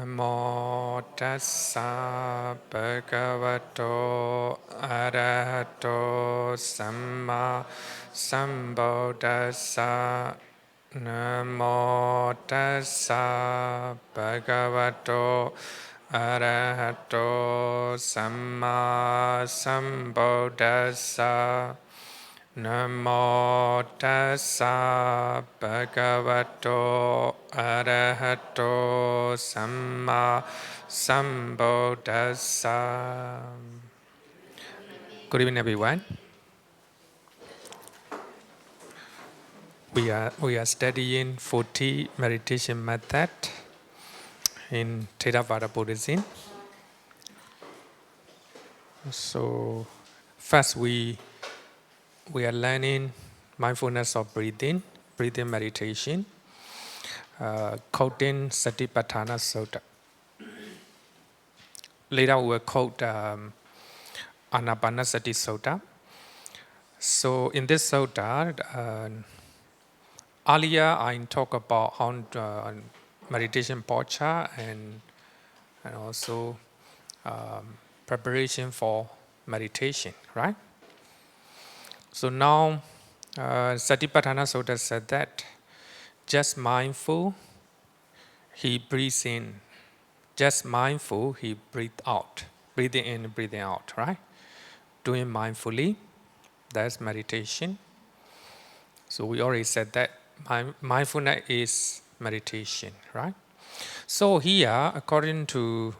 Namo tassa bhagavato arahato samma sambuddhassa. Namo tassa bhagavato arahato samma sambuddhassa. Namo tassa bhagavato arahato samma sambuddhassa. Good evening, everyone. We are studying 40 meditation method in Theravada Buddhism. So first we are learning mindfulness of breathing meditation, quoting Satipatthana Sutta. Later we will quote Anapanasati Sutta. So in this sutta, earlier I talked about how meditation posture and also preparation for meditation, right? So now Satipatthana Sutta said that just mindful, he breathes in. Just mindful, he breathes out. Breathing in, breathing out, right? Doing mindfully, that's meditation. So we already said that mindfulness is meditation, right? So here, according to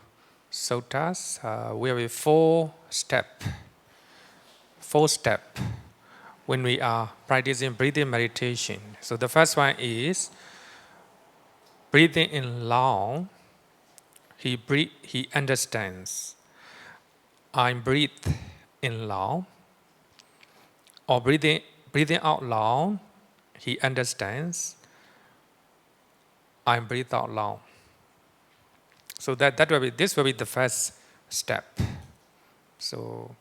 suttas, we have a four step when we are practicing breathing meditation. So the first one is breathing in long. He understands. I breathe in long. Or breathing out loud, he understands. I breathe out loud. So this will be the first step. So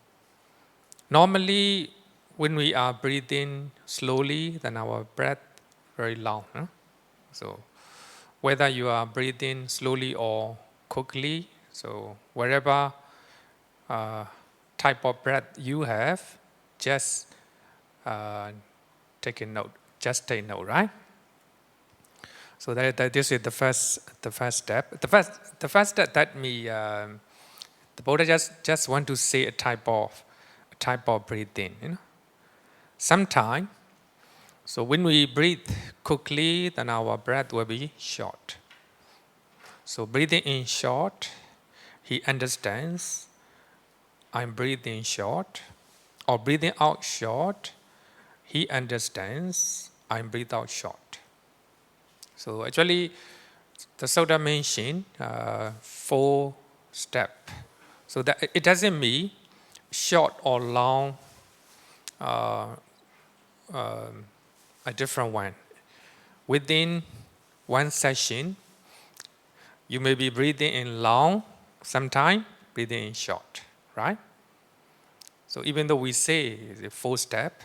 normally when we are breathing slowly, then our breath very long. Huh? So whether you are breathing slowly or quickly, so wherever type of breath you have, just take a note. Just take note, right? So this is the first step. The first step that the Buddha just want to say a type of breathing. Sometimes, so when we breathe quickly, then our breath will be short. So breathing in short, he understands. I'm breathing short, or breathing out short, he understands. I'm breathing out short. So actually, the Sutta mentioned 4 steps. So that it doesn't mean short or long, a different one. Within one session, you may be breathing in long, sometime breathing in short, right? So even though we say the 4 step,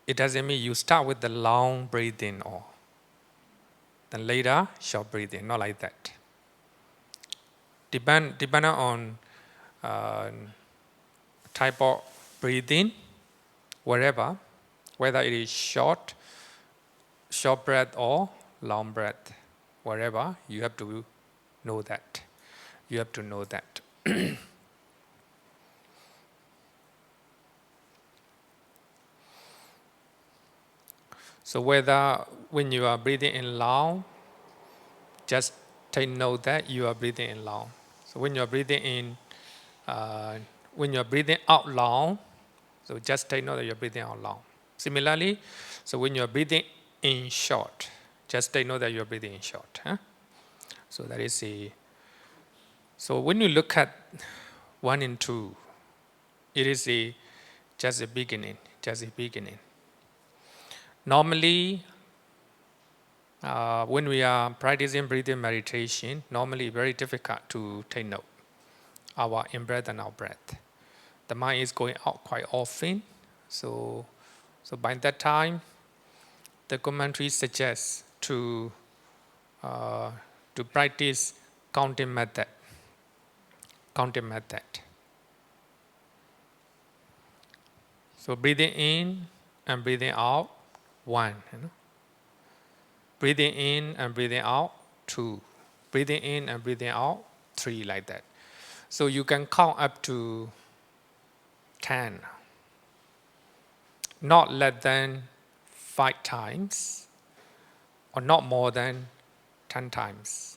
it doesn't mean you start with the long breathing or then later short breathing, not like that. Depending on type of breathing, wherever, whether it is short breath or long breath, wherever, you have to know that. You have to know that. So whether when you are breathing in long, just take note that you are breathing in long. So when you are breathing in, when you are breathing out long, so just take note that you are breathing out long. Similarly, so when you are breathing in short, just take note that you are breathing in short. Huh? So that is a. So when you look at 1 and 2, it is just a beginning. Normally, when we are practicing breathing meditation, normally very difficult to take note our in-breath and out-breath. The mind is going out quite often, so by that time, the commentary suggests to to practice counting method. Counting method. So breathing in and breathing out, 1. Breathing in and breathing out, 2. Breathing in and breathing out, 3, like that. So you can count up to 10. Not less than 5 times, or not more than 10 times.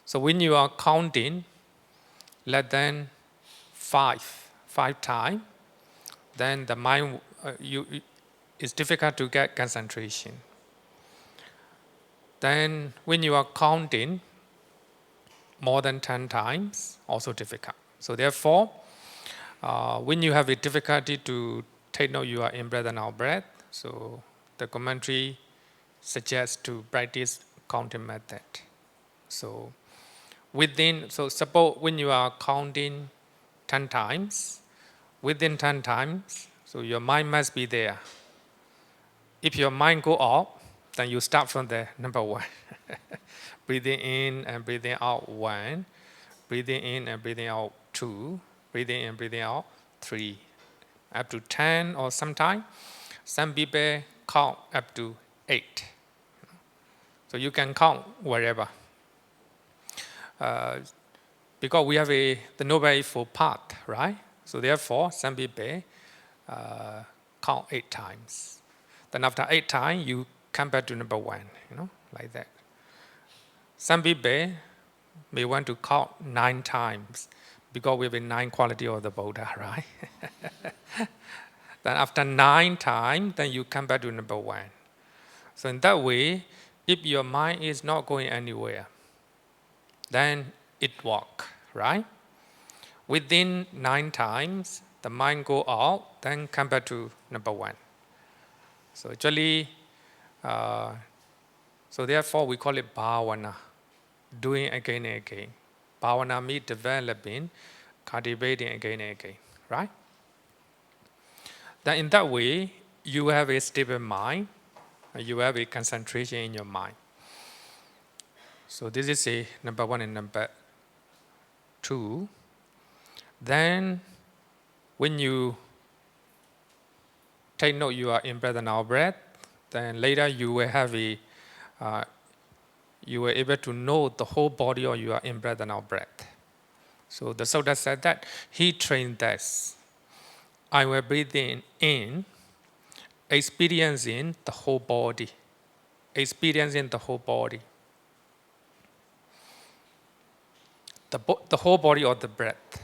So when you are counting less than 5 times, then the mind, it's difficult to get concentration. Then when you are counting more than 10 times, also difficult. So therefore, when you have a difficulty to take note you are in breath and out breath, so the commentary suggests to practice counting method. So suppose when you are counting 10 times, within 10 times, so your mind must be there. If your mind go off, then you start from the number 1. Breathing in and breathing out, 1. Breathing in and breathing out, 2. Breathing in and breathing out, 3. Up to 10, or sometimes some people count up to 8. So you can count wherever. Because we have the Noble Eightfold Path, right? So therefore, some people count 8 times. Then after 8 times, you come back to number 1, like that. Some people may want to count 9 times because we have a 9 quality of the Buddha, right? Then after 9 times, then you come back to number 1. So in that way, if your mind is not going anywhere, then it walks, right? Within 9 times, the mind go out, then come back to number 1. So actually, so therefore we call it bhavana, doing again and again. Bhavana means developing, cultivating again and again, right? Then in that way, you have a stable mind, you have a concentration in your mind. So this is a number 1 and number 2. Then when you take note you are in breath and out breath, then later you will have you were able to know the whole body or you are in breath and out breath. So the Sutta said that he trained us. I will breathe in, experiencing the whole body. Experiencing the whole body. The whole body of the breath.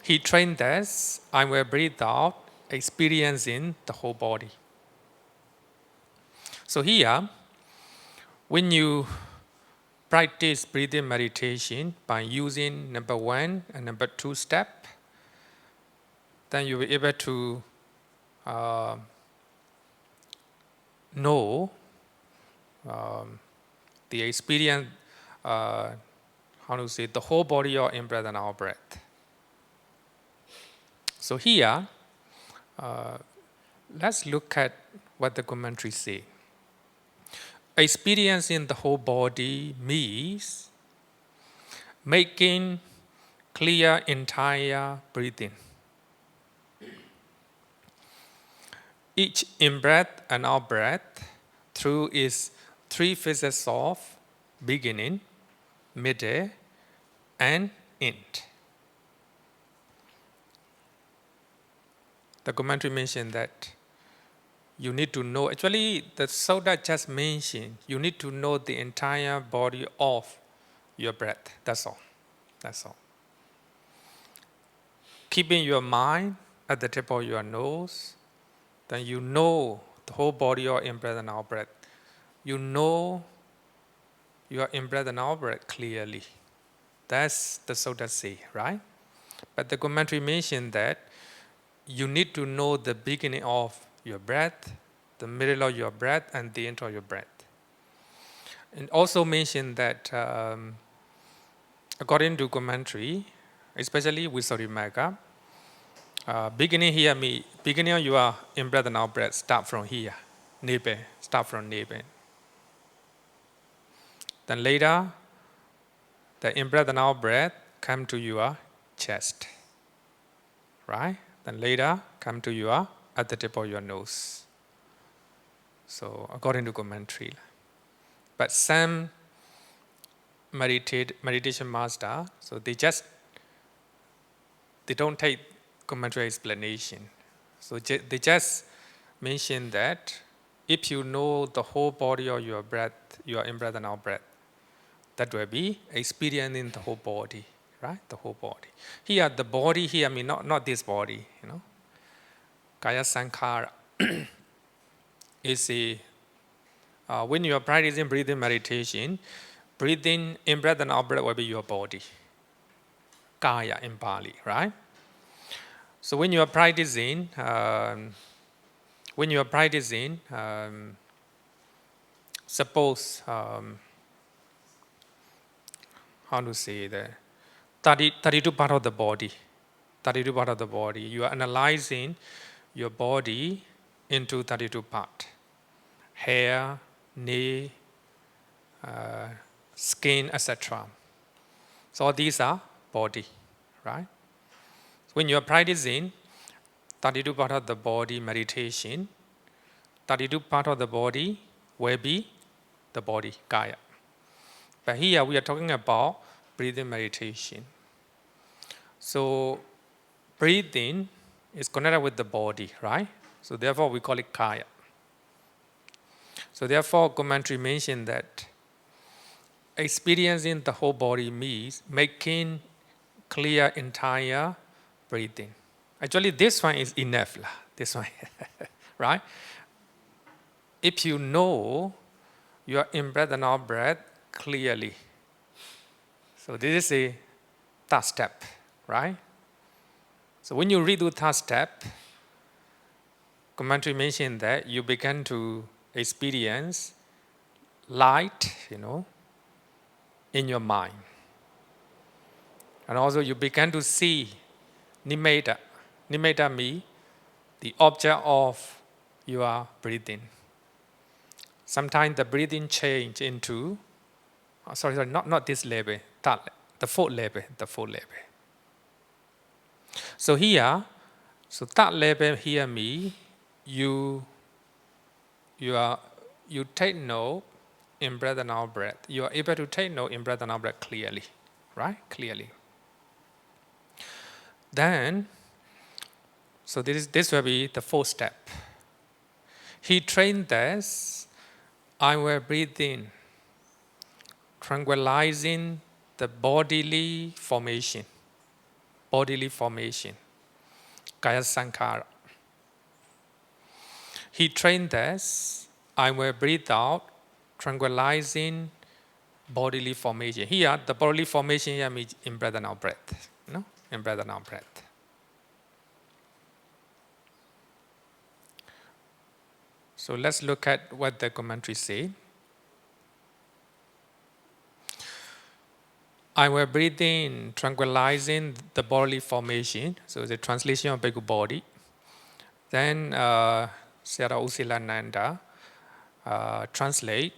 He trained us, I will breathe out, experiencing the whole body. So here, when you practice breathing meditation by using number 1 and number 2 step, then you will be able to know the experience, the whole body or in breath and out breath. So here, let's look at what the commentary say. Experiencing the whole body means making clear entire breathing. Each in-breath and out-breath through its 3 phases of beginning, middle, and end. The commentary mentioned that you need to know, actually the Sutta just mentioned, you need to know the entire body of your breath. That's all. That's all. Keeping your mind at the tip of your nose, then you know the whole body or in breath and out breath. You know you are in breath and out breath clearly. That's the Sutta say, right? But the commentary mentioned that you need to know the beginning of your breath, the middle of your breath, and the end of your breath. And also mentioned that according to commentary, especially with Visuddhimagga, beginning here means beginning you are in breath and out breath, start from here, nibbin, start from nibbin. Then later, the in-breath and out-breath come to your chest, right? Then later, come to your, at the tip of your nose. So according to commentary. But some meditation master, so they don't take commentary explanation. So they just mention that if you know the whole body of your breath, your in-breath and out-breath, that will be experiencing the whole body, right? The whole body. Here, the body here, I mean, not this body, Kaya Sankhara is when you are practicing breathing meditation, breathing in-breath and out-breath will be your body. Kaya in Pali, right? So when you are practicing, suppose, how to say that, 32 part of the body, 32 part of the body, you are analyzing your body into 32 parts. Hair, knee, skin, etc. So all these are body, right? When you are practicing 32 part of the body meditation, 32 part of the body will be the body, Kaya. But here we are talking about breathing meditation. So breathing is connected with the body, right? So therefore we call it Kaya. So therefore commentary mentioned that experiencing the whole body means making clear entire breathing. Actually this one is enough, this one, right? If you know your in-breath and out-breath clearly, so this is a third step, right? So when you redo third step, commentary mentioned that you begin to experience light, in your mind. And also you begin to see nimitta. Nimitta means the object of your breathing. Sometimes the breathing change into, not this level, the fourth level. So here, that level here means you take note in breath and out breath. You are able to take note in breath and out breath clearly, right? Clearly. Then, so this will be the fourth step. He trained us, I will breathe in, tranquilizing the bodily formation, Kaya Sankhara. He trained us, I will breathe out, tranquilizing bodily formation. Here, the bodily formation here means in breath and out breath. In breath and out breath. So let's look at what the commentary say. I will breathe in, tranquilizing the bodily formation. So the translation of Bhikkhu body. Then Sayadaw Usilananda translate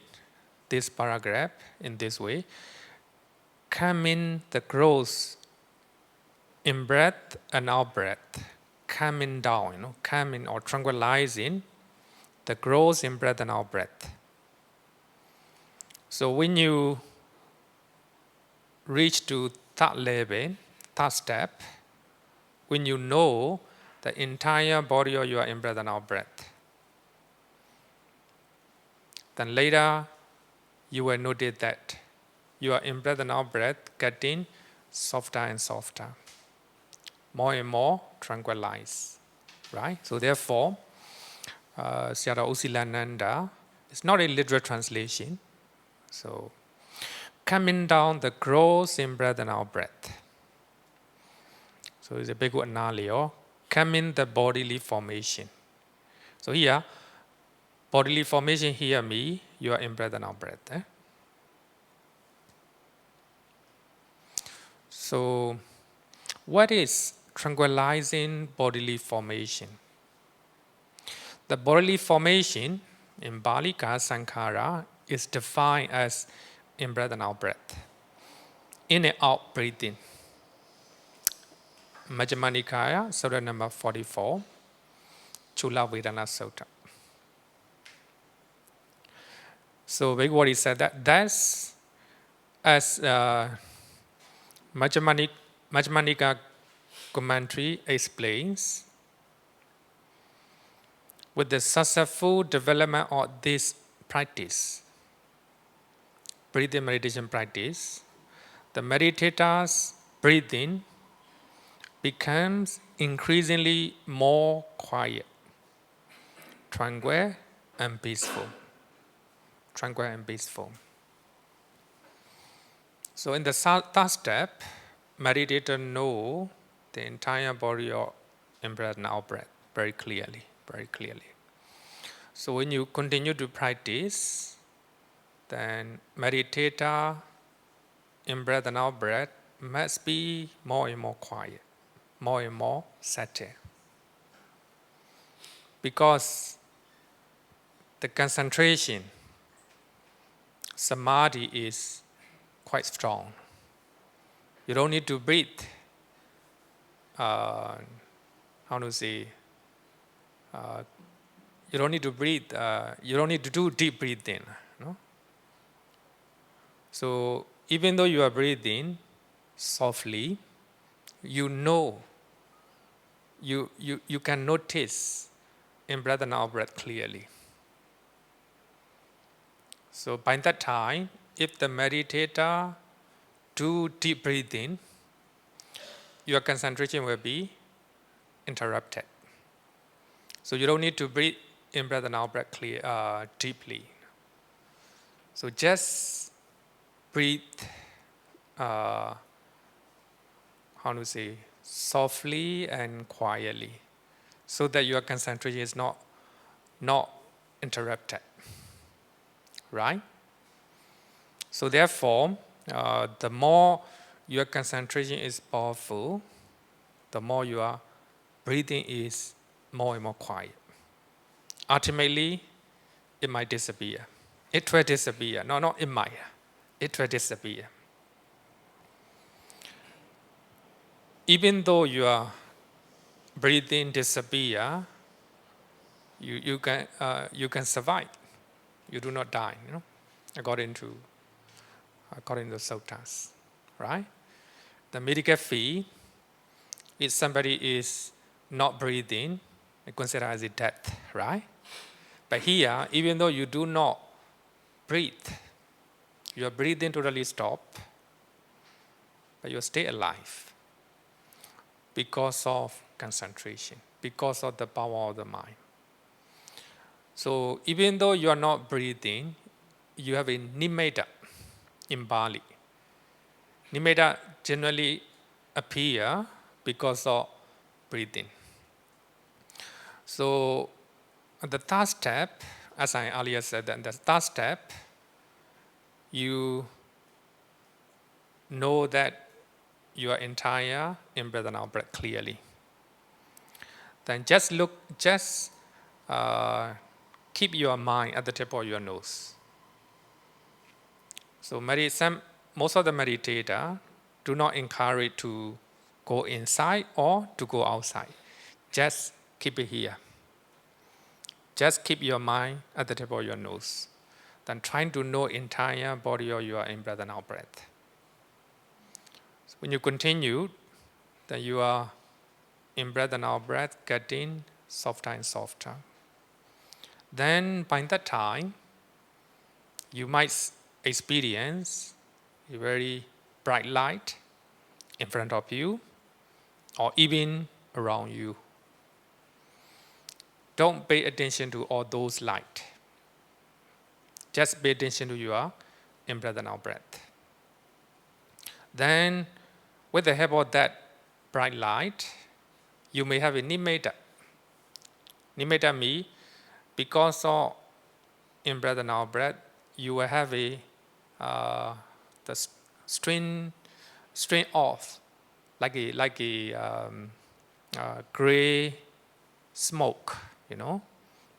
this paragraph in this way. Calming the growth in breath and out breath. Calming down, calming or tranquilizing the growth in breath and out breath. So when you reach to that level, that step, when you know the entire body of your in breath and out breath, then later you will notice that your in breath and out breath getting softer and softer, more and more tranquilized, right? So therefore, Sayadaw Usilananda, it's not a literal translation. So, calming down the growth in breath and out breath. So it's a bhikkhu analio, calming the bodily formation. So here, bodily formation here means you are in breath and out breath. So, what is tranquilizing bodily formation? The bodily formation in Bali Kaya Sankhara is defined as in breath and out breath. In and out breathing. Majjhima Nikaya, Sutta number 44, Chula Vedana Sutta. So Bhagavad said that's as Majjhima Nikaya commentary explains, with the successful development of this practice, breathing meditation practice, the meditator's breathing becomes increasingly more quiet, tranquil and peaceful. Tranquil and peaceful. So in the third step, meditator know the entire body of in-breath and out-breath very clearly, very clearly. So when you continue to practice, then meditator in-breath and out-breath must be more and more quiet, more and more settled. Because the concentration, samadhi is quite strong. You don't need to breathe, you don't need to breathe, you don't need to do deep breathing. No? So even though you are breathing softly, you know, you can notice in breath and out breath clearly. So by that time, if the meditator do deep breathing, your concentration will be interrupted. So you don't need to breathe in breath and out breath deeply. So just breathe, softly and quietly, so that your concentration is not interrupted. Right? So therefore, the more your concentration is powerful, the more your breathing is more and more quiet. Ultimately, it might disappear. It will disappear. No, not it might. It will disappear. Even though your breathing disappear, you can survive. You do not die. According to the suttas, right? The medical fee, if somebody is not breathing, they consider as a death, right? But here, even though you do not breathe, your breathing totally stop, but you stay alive because of concentration, because of the power of the mind. So even though you are not breathing, you have a nimitta in Bali. Nimitta generally appear because of breathing. So the third step, as I earlier said, that the third step, you know that your entire in-breath and out-breath clearly. Then just keep your mind at the tip of your nose. So most of the meditators do not encourage to go inside or to go outside. Just keep it here. Just keep your mind at the tip of your nose. Then trying to know entire body of your in-breath and out-breath. So when you continue, then you are in-breath and out-breath getting softer and softer. Then by that time, you might experience a very bright light in front of you or even around you. Don't pay attention to all those lights. Just pay attention to your in-breath and out-breath. Then, with the help of that bright light, you may have a nimitta. Nimitta means, because of in-breath and out-breath, you will have the strain off, like a gray smoke,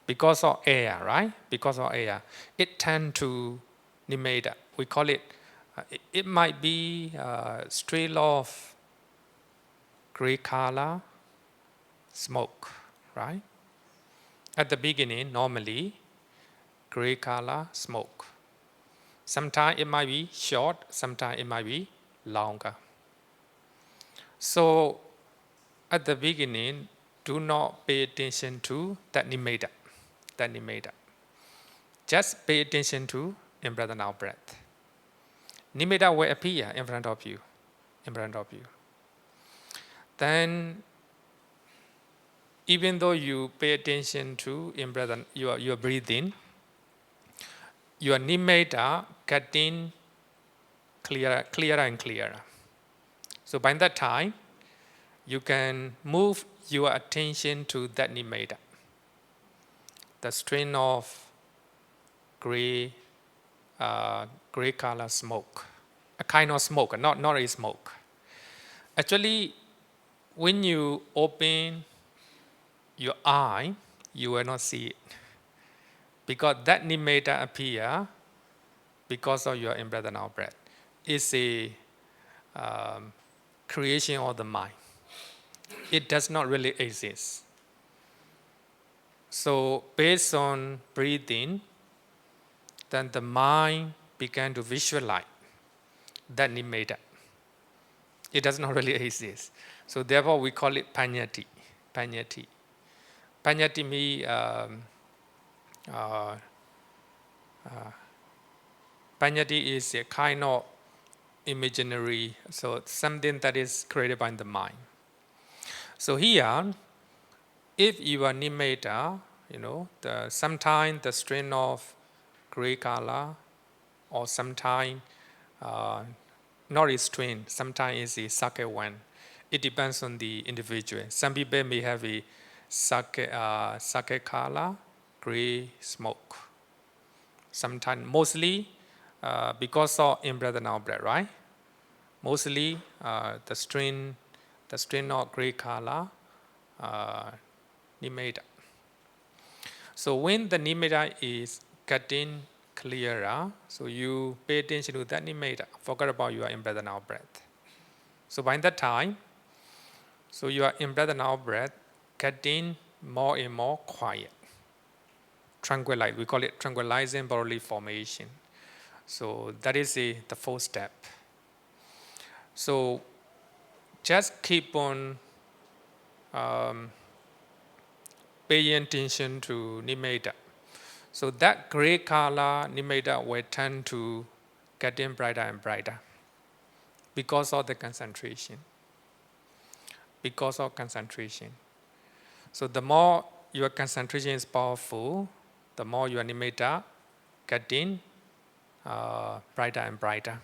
because of air, right? Because of air, it tends to nimitta, we call it, it might be stream of gray color smoke, right? At the beginning, normally, gray color smoke. Sometimes it might be short, sometimes it might be longer. So at the beginning, do not pay attention to that nimitta. Just pay attention to in-breath and out-breath. Nimitta will appear in front of you. Then, even though you pay attention to in-breath and your breathing, your nimitta getting clearer and clearer. So by that time, you can move your attention to that nimitta, the strain of gray color smoke, a kind of smoke, not a smoke. Actually, when you open your eye, you will not see it, because that nimitta appear because of your in-breath and out-breath. It's a creation of the mind. It does not really exist. So based on breathing, then the mind began to visualize that nimitta. It does not really exist. So therefore we call it panyati. Panyati means panyati is a kind of imaginary, so something that is created by the mind. So here, if you are nimitta, sometimes the strain of gray color, or sometimes not a strain, sometimes it's a sake one. It depends on the individual. Some people may have a sake color, gray smoke. Sometimes, mostly because of in-breath and out-breath, right? Mostly the strain of gray color, nimitta. So when the nimitta is getting clearer, so you pay attention to that nimitta, forget about your in-breath and out-breath. So by that time, so your in-breath and out-breath getting more and more quiet, tranquilize. We call it tranquilizing bodily formation. So that is the fourth step. So just keep on paying attention to nimitta. So that gray color nimitta will tend to getting brighter and brighter because of the concentration. So the more your concentration is powerful, the more your nimitta getting brighter and brighter.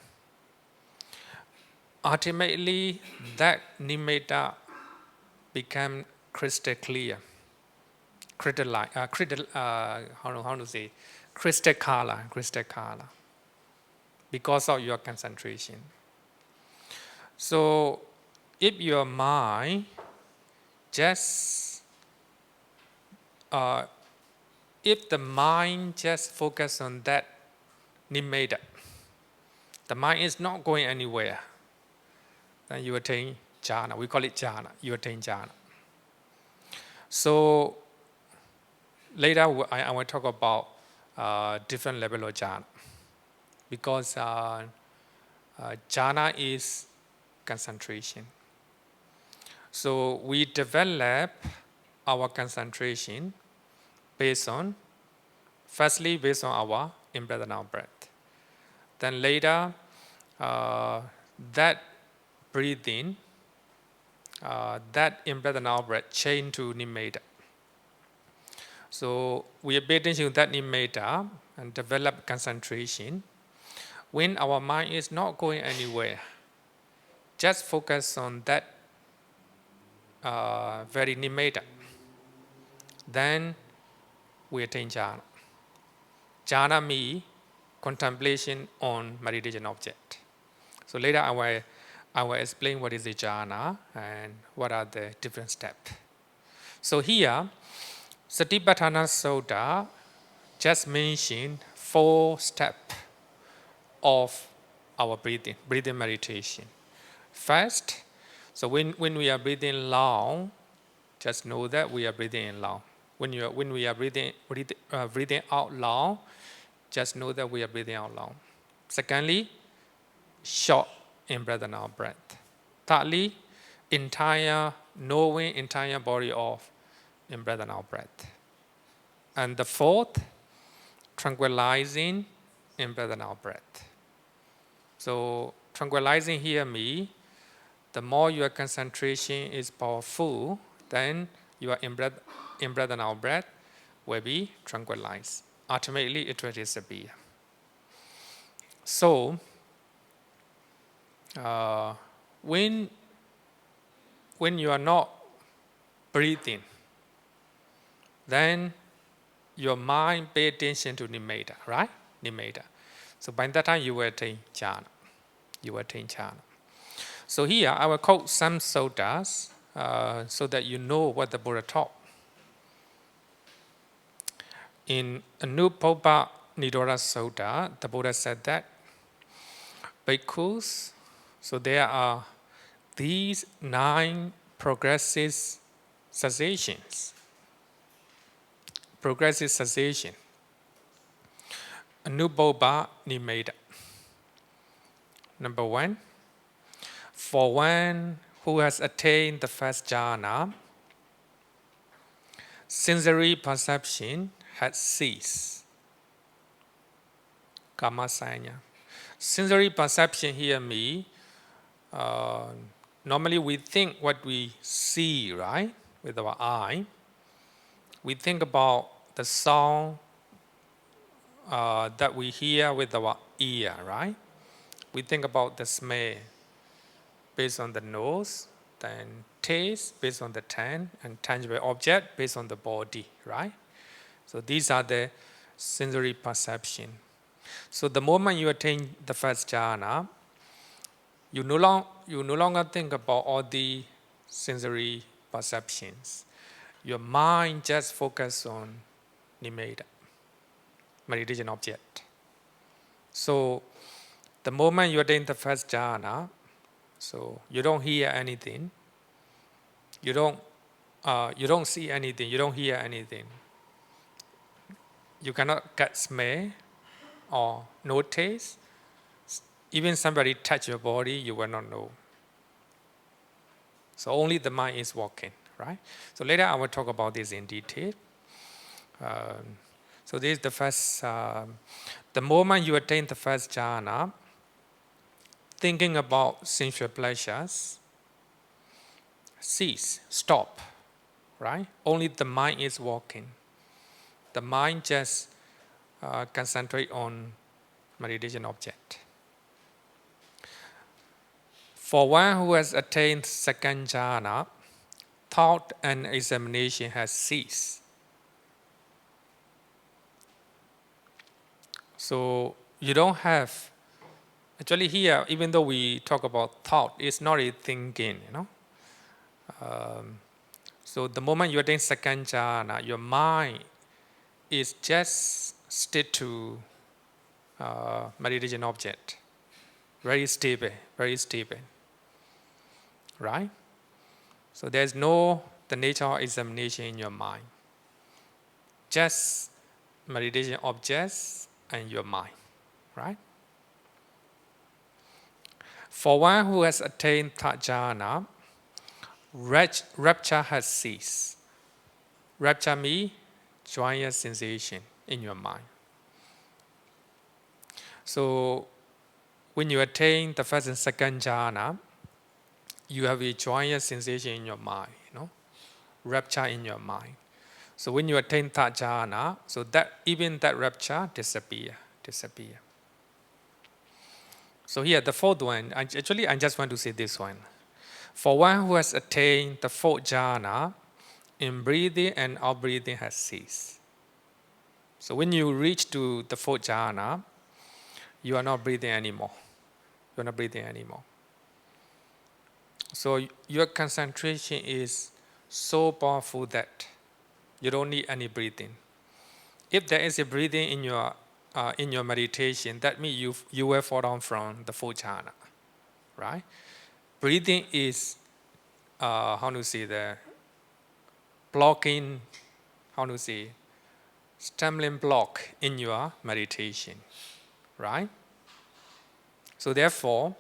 Ultimately, that nimitta become crystal clear, crystal color, because of your concentration. So, if your mind if the mind just focus on that nimitta, the mind is not going anywhere, then you attain jhana. We call it jhana. You attain jhana. So later I will talk about different level of jhana, because jhana is concentration. So we develop our concentration firstly based on our in-breath and out-breath. Then later, that breathing, that in-breath and out-breath change to nimitta. So we pay attention to that nimitta and develop concentration. When our mind is not going anywhere, just focus on that very nimitta. Then we attain jhana. Jhana means contemplation on meditation object. So later I will explain what is the jhana and what are the different steps. So here, Satipatthana Sutta just mentioned 4 steps of our breathing meditation. First, so when we are breathing long, just know that we are breathing in long. When we are breathing out long, just know that we are breathing out long. Secondly, short in breath and out breath. Thirdly, knowing entire body off in breath and out breath. And the fourth, tranquilizing in breath and out breath. So tranquilizing here means the more your concentration is powerful, then your in breath and out breath will be tranquilized. Ultimately, it will disappear. So, when you are not breathing, then your mind pay attention to nimitta, right? Nimitta. So by that time you will attain jhana. So here I will quote some suttas so that you know what the Buddha taught. In Anuppabha Nirodha Sutta, the Buddha said that bhikkhus, so there are these 9 progressive cessations. Progressive cessation. Anuppabha Nimitta. Number 1, for one who has attained the first jhana, sensory perception has ceased. Kamasanya. Sensory perception here means normally we think what we see, right, with our eye. We think about the sound that we hear with our ear, right? We think about the smell based on the nose, then taste based on the tongue, and tangible object based on the body, right? So these are the sensory perception. So the moment you attain the first jhana, you no longer think about all the sensory perceptions. Your mind just focuses on nimitta, meditation object. So the moment you attain the first jhana, so you don't hear anything, you don't see anything, you don't hear anything. You cannot get smell or no taste. Even somebody touch your body, you will not know. So only the mind is working, right? So later I will talk about this in detail. So this is the first, the moment you attain the first jhana, thinking about sensual pleasures, cease, stop, right? Only the mind is working. The mind just concentrate on meditation object. For one who has attained second jhana, thought and examination has ceased. So you don't have, actually here, even though we talk about thought, it's not a thinking, you know. So the moment you attain second jhana, your mind is just stick to meditation object. Very stable, right? So there's no the nature of examination in your mind. Just meditation objects and your mind, right? For one who has attained third jhana, rapture has ceased. Rapture means joyous sensation in your mind. So when you attain the first and second jhana, you have a joyous sensation in your mind, you know, rapture in your mind. So when you attain third jhana, so that even that rapture disappear. So here the fourth one, I just want to say this one. For one who has attained the fourth jhana, in breathing and out breathing has ceased. So when you reach to the fourth jhana, you are not breathing anymore. So your concentration is so powerful that you don't need any breathing. If there is a breathing in your in your meditation, that means you will fall down from the fourth jhana, right? Breathing is, how to say the blocking, how to say, stumbling block in your meditation, right? So therefore,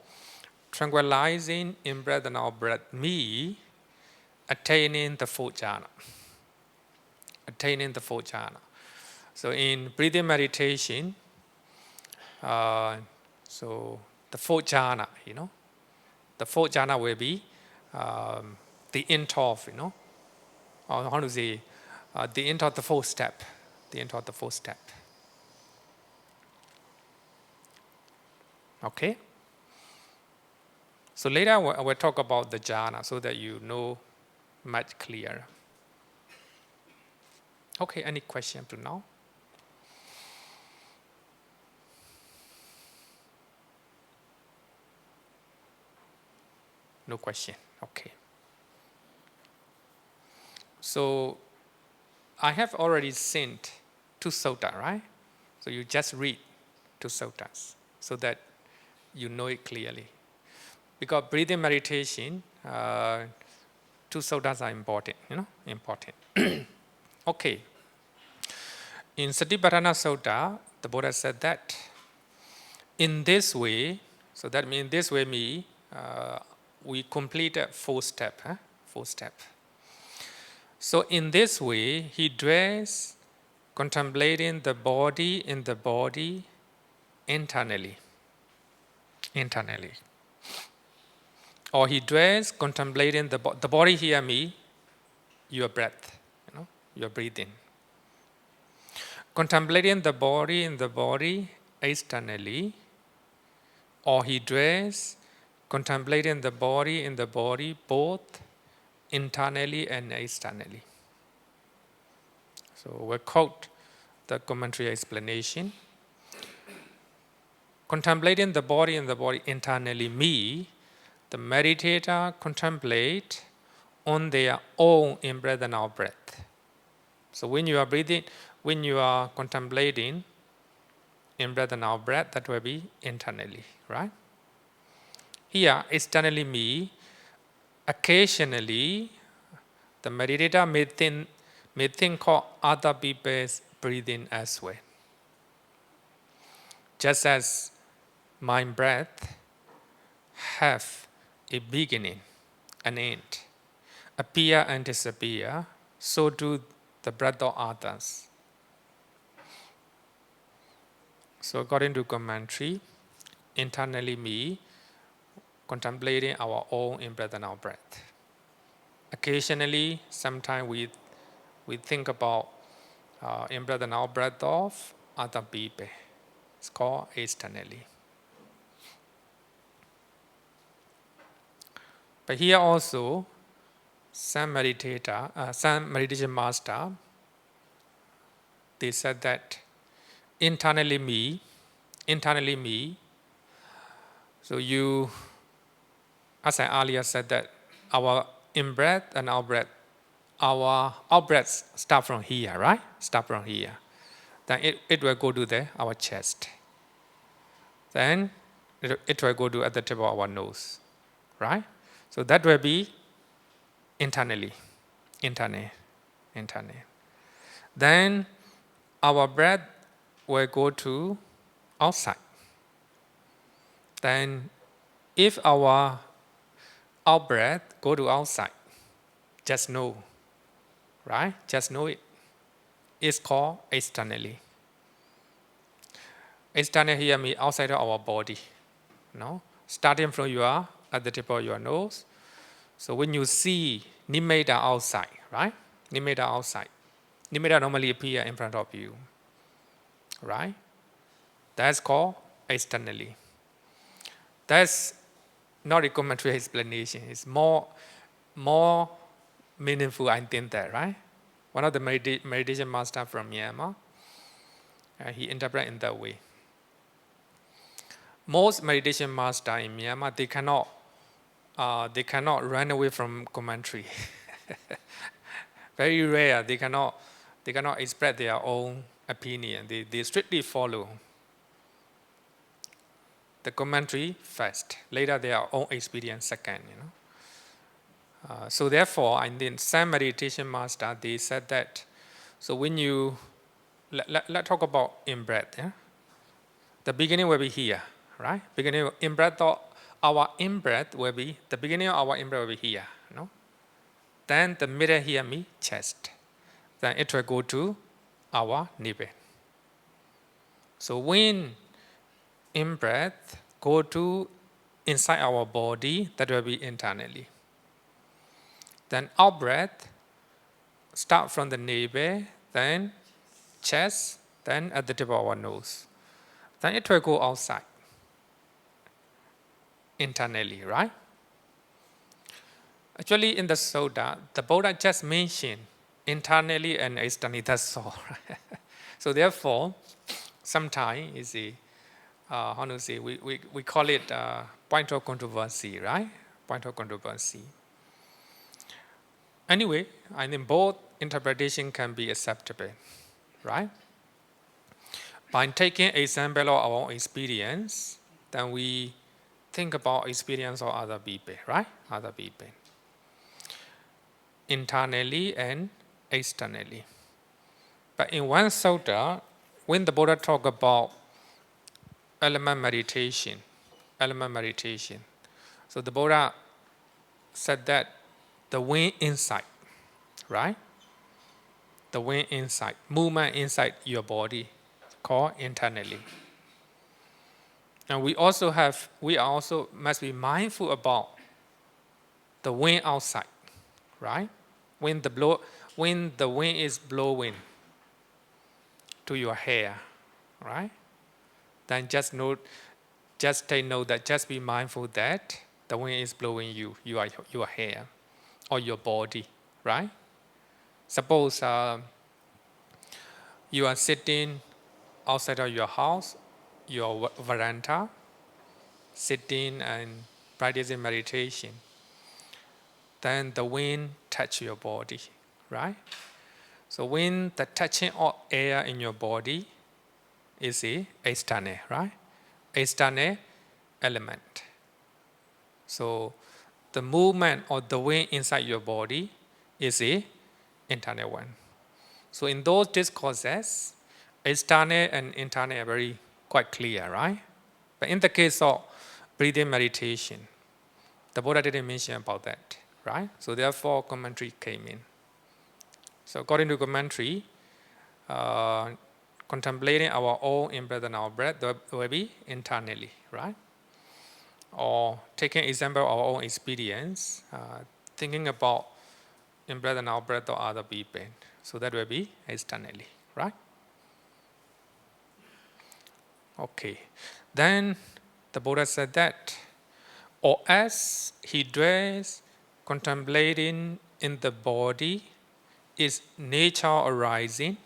tranquilizing in breath and out breath, me attaining the fourth jhana, attaining the fourth jhana. So in breathing meditation, so the fourth jhana, the fourth jhana will be the end of, or how to say, the end of the fourth step, the end of the fourth step. Okay? So later I will talk about the jhana so that you know much clearer. Okay, any question up to now? No question. Okay. So I have already sent 2 sutta, right? So you just read 2 suttas so that you know it clearly. Because breathing meditation, 2 suttas are important, important. Okay. In Satipatthana Sutta, the Buddha said that in this way, so that means this way we complete a 4 step, 4 step. So in this way, he dwells contemplating the body in the body internally. Or he dwells contemplating the body here means your breath, your breathing. Contemplating the body in the body externally, or he dwells contemplating the body in the body both internally and externally. So we'll quote the commentary explanation. Contemplating the body in the body internally means the meditator contemplate on their own in breath and out breath. So when you are breathing, when you are contemplating in breath and out breath, that will be internally, right? Here, externally means occasionally the meditator may think of other people's breathing as well. Just as my breath have a beginning, an end, appear and disappear, so do the breath of others. So according to commentary, internally me, contemplating our own in breath and out breath. Occasionally, sometimes we think about in breath and out breath of other people. It's called externally. But here also, some meditation master, they said that internally me, so you, as I earlier said that our in-breath and out-breath, our out-breaths start from here, right? Start from here. Then it will go to our chest. Then it will go to at the tip of our nose, right? So that will be internally. Then our breath will go to outside. Then if our out breath go to outside, just know, right? Just know it. It's called externally. External here means outside of our body. Starting from at the tip of your nose. So when you see nimitta outside, right? Nimitta outside. Nimitta normally appear in front of you, right? That's called externally. That's not a commentary explanation. It's more meaningful, I think, that, right? One of the meditation master from Myanmar, he interpreted in that way. Most meditation master in Myanmar, they cannot run away from commentary. Very rare. They cannot express their own opinion. They strictly follow. the commentary first. Later, their own experience second. So therefore, in the Zen meditation master, they said that. So when you let's talk about in breath. Yeah? The beginning will be here, right? Beginning in breath. Our in breath will be the beginning of our in breath will be here. Then the middle here means chest. Then it will go to our nibbin. So when in breath go to inside our body, that will be internally. Then out breath start from the navel, then chest, then at the tip of our nose. Then it will go outside internally, right? Actually, in the Sutta, the Buddha just mentioned internally and externally, that's all. So therefore, sometimes you see, how to say, we call it point of controversy, right? Point of controversy. Anyway, I think both interpretation can be acceptable, right? By taking example of our own experience, then we think about experience of other people, right? Other people. Internally and externally. But in one sutta, when the Buddha talk about element meditation, so the Buddha said that the wind inside, right? The wind inside, movement inside your body, called internally. And we also must be mindful about the wind outside, right? When the wind is blowing to your hair, right? Then just take note that just be mindful that the wind is blowing your hair or your body, right? Suppose you are sitting outside of your house, your veranda, sitting and practicing meditation. Then the wind touch your body, right? So when the touching of air in your body is a external, right? External element. So the movement of the wind inside your body is a internal one. So in those discourses, external and internal are very quite clear, right? But in the case of breathing meditation, the Buddha didn't mention about that, right? So therefore, commentary came in. So according to commentary, contemplating our own in-breath and out-breath will be internally, right? Or taking example of our own experience, thinking about in-breath and out-breath of other people. So that will be externally, right? Okay. Then the Buddha said that, or as he dwells contemplating in the body, is nature arising,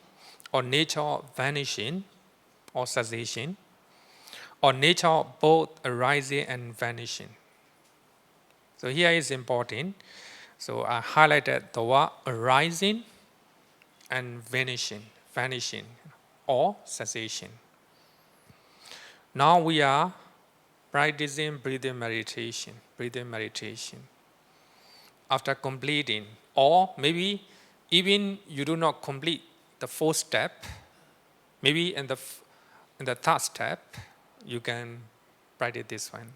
or nature vanishing, or cessation, or nature both arising and vanishing. So here is important. So I highlighted the word arising and vanishing, or cessation. Now we are practicing breathing meditation. After completing, or maybe even you do not complete the fourth step, maybe in the third step, you can practice this one.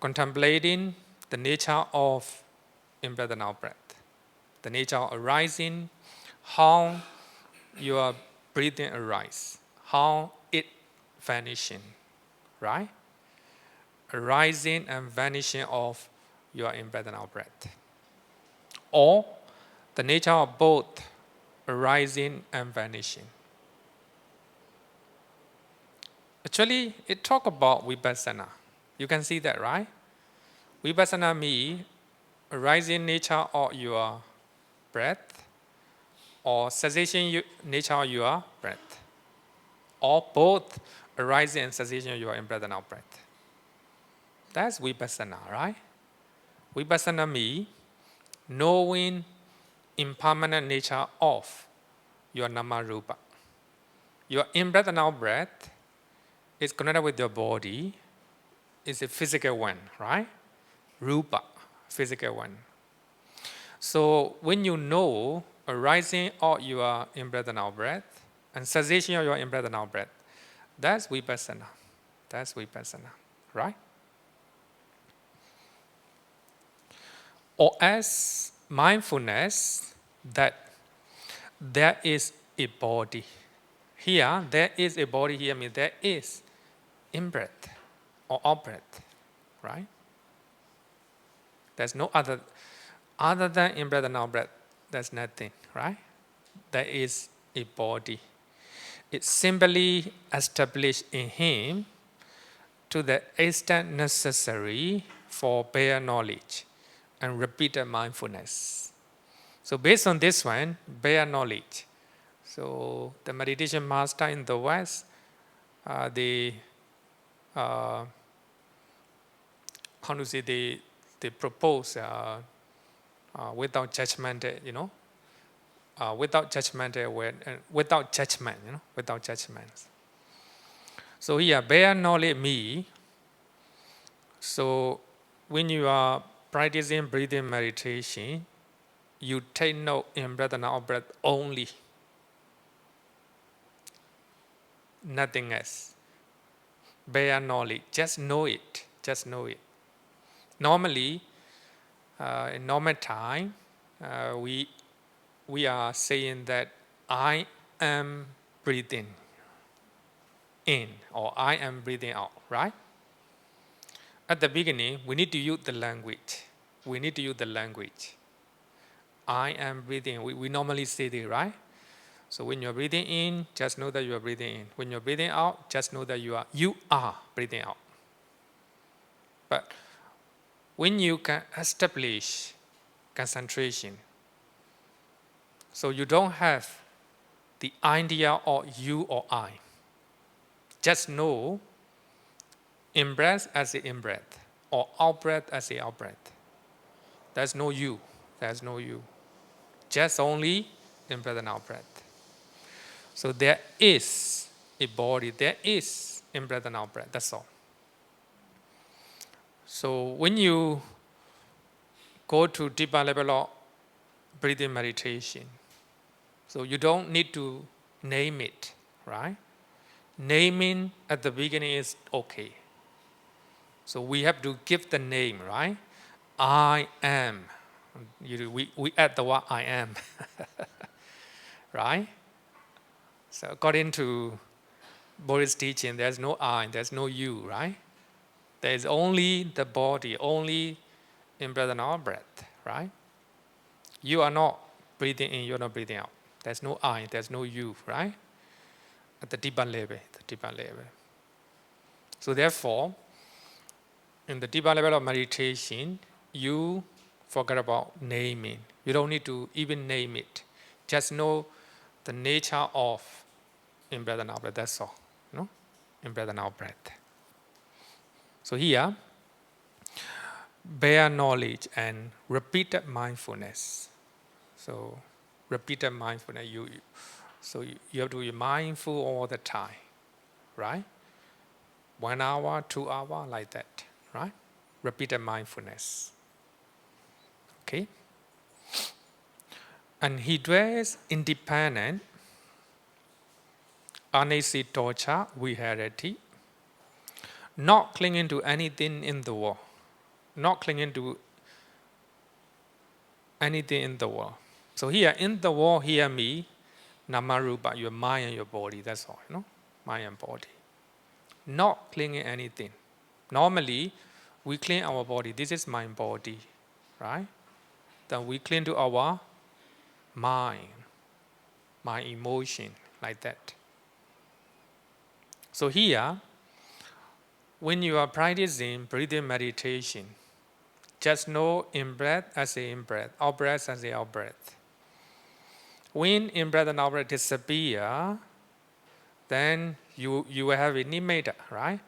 Contemplating the nature of in-breath and out-breath. The nature of arising, how your breathing arises, how it vanishing, right? Arising and vanishing of your in-breath and out-breath. Or the nature of both arising and vanishing. Actually, it talk about vipassana. You can see that, right? Vipassana means arising nature of your breath, or cessation nature of your breath, or both arising and cessation of your in-breath and out-breath. That's vipassana, right? Vipassana means knowing impermanent nature of your nama rupa. Your in-breath and out-breath is connected with your body. It's a physical one, right? Rupa, physical one. So when you know arising of your in-breath and out-breath, and cessation of your in-breath and out-breath, that's vipassana. That's vipassana, right? Or as mindfulness that there is a body. Here, there is a body here, means there is in-breath or out-breath, right? There's no other than in-breath and out-breath, there's nothing, right? There is a body. It's simply established in him to the extent necessary for bare knowledge and repeated mindfulness. So based on this one, bare knowledge. So the meditation master in the West, they how to say they propose without judgment, without judgment, without judgment, without judgments. So here, bare knowledge me. So when you are practicing breathing meditation, you take note in breath and out breath only, nothing else. Bare knowledge, just know it, just know it. Normally, in normal time, we are saying that I am breathing in or I am breathing out, right? At the beginning, we need to use the language. We need to use the language. I am breathing. We normally say this, right? So when you're breathing in, just know that you are breathing in. When you're breathing out, just know that you are breathing out. But when you can establish concentration, so you don't have the idea of you or I. Just know in-breath as the in-breath or out-breath as the out-breath. There's no you. There's no you. Just only in-breath and out-breath. So there is a body. There is in-breath and out-breath. That's all. So when you go to deeper level of breathing meditation, so you don't need to name it, right? Naming at the beginning is okay. So we have to give the name, right? I am. We add the word I am, right? So according to Buddhist teaching, there's no I, there's no you, right? There's only the body, only in breath and out breath, right? You are not breathing in, you're not breathing out. There's no I, there's no you, right? At the deeper level, So therefore, in the deeper level of meditation, you forget about naming. You don't need to even name it. Just know the nature of in-breath and out-breath, that's all. In-breath and out-breath. So here, bare knowledge and repeated mindfulness. So repeated mindfulness, you have to be mindful all the time, right? 1 hour, 2 hours, like that, right? Repeated mindfulness. Okay? And he dwells independent, anisitocha viharati, not clinging to anything in the world. Not clinging to anything in the world. So here, in the world, hear me, namarupa, your mind and your body, that's all, mind and body. Not clinging anything. Normally, we cling our body. This is my body, right? Then we cling to our mind, my emotion, like that. So here, when you are practicing breathing meditation, just know in-breath as a in-breath, out-breath as a out-breath. When in-breath and out-breath disappear, then you will have a nimitta, right?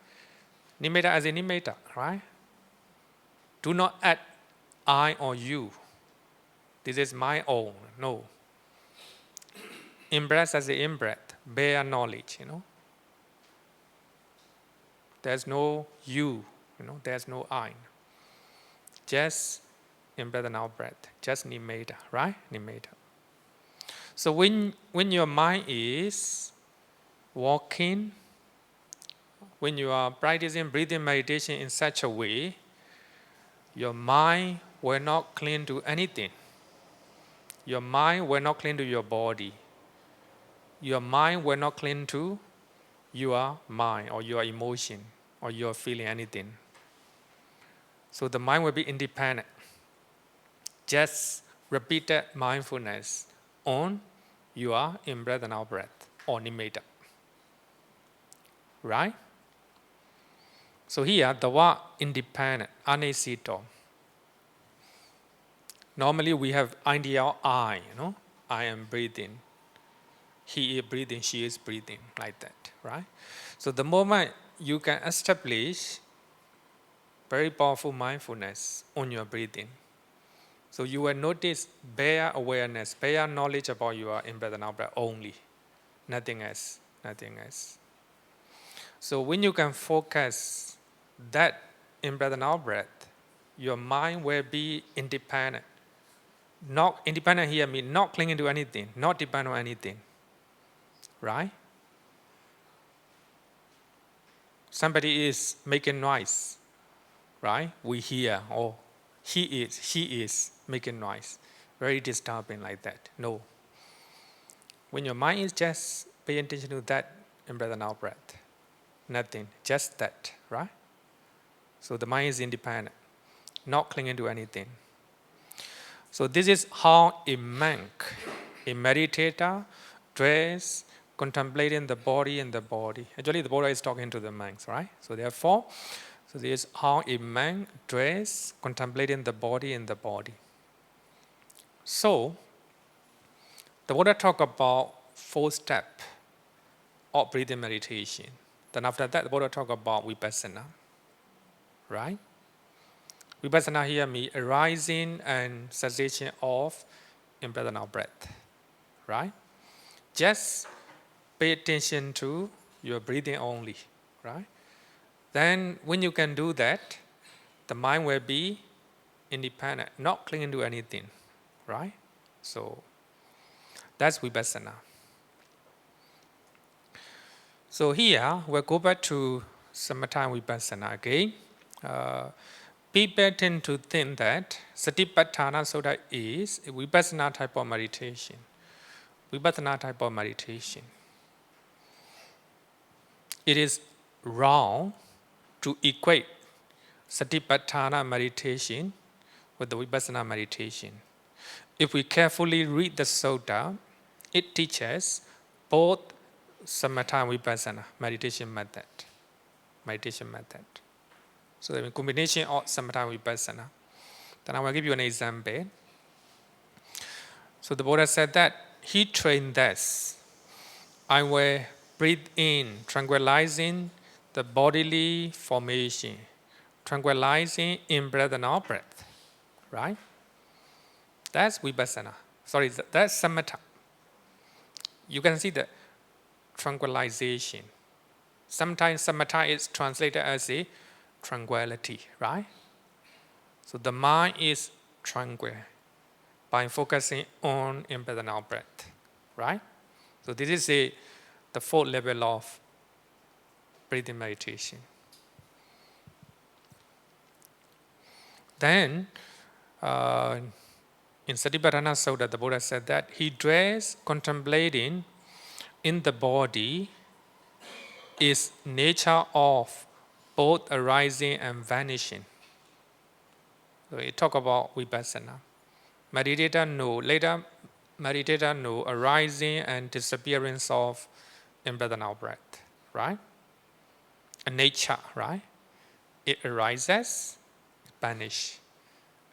Nimitta as a nimitta, right? Do not add I or you. This is my own. No. In-breath as a in-breath, bare knowledge, There's no you, there's no I. Just in breath and out breath, just nimitta, right? Nimitta. So when your mind is walking, when you are practicing breathing meditation in such a way, your mind will not cling to anything. Your mind will not cling to your body. Your mind will not cling to your mind or your emotion or your feeling anything. So the mind will be independent. Just repeated mindfulness on your in breath and out breath or nimitta. Right? So here the word independent, anesito. Normally we have idea of I, I am breathing. He is breathing, she is breathing, like that, right? So the moment you can establish very powerful mindfulness on your breathing, so you will notice bare awareness, bare knowledge about your in breath and out breath only, nothing else, nothing else. So when you can focus that in breath and out breath, your mind will be independent. Not independent here means not clinging to anything, not depend on anything. Right? Somebody is making noise. Right? We hear, oh, he is, she is making noise. Very disturbing like that. No. When your mind is just paying attention to that in breath and out breath. Nothing, just that, right? So the mind is independent, not clinging to anything. So this is how a monk, a meditator, dress, contemplating the body and the body. Actually, the Buddha is talking to the monks, right? So therefore, this is how a monk dress, contemplating the body and the body. So, the Buddha talk about 4 steps of breathing meditation. Then after that, the Buddha talk about vipassana, right? Vipassana here means arising and cessation of in breath and out breath, right? Just pay attention to your breathing only, right? Then when you can do that, the mind will be independent, not clinging to anything, right? So that's vipassana. So here we'll go back to samatha and vipassana again. People tend to think that Satipatthana Sutta is a vipassana type of meditation. Vipassana type of meditation. It is wrong to equate Satipatthana meditation with the vipassana meditation. If we carefully read the Sutta, it teaches both samatha and vipassana meditation method. So the combination of samatha and vipassana. Then I will give you an example. So the Buddha said that he trained thus. I will breathe in, tranquilizing the bodily formation, tranquilizing in breath and out breath. Right? That's vipassana. Sorry, that's samatha. You can see the tranquilization. Sometimes samatha is translated as a tranquility, right? So the mind is tranquil by focusing on in breath and out breath, right? So this is the 4th level of breathing meditation. Then, in Satipatthana Sutta, the Buddha said that he dressed contemplating in the body is nature of both arising and vanishing. So we talk about vipassana. Meditator know arising and disappearance of in breath and out breath, right? A nature, right? It arises, vanish.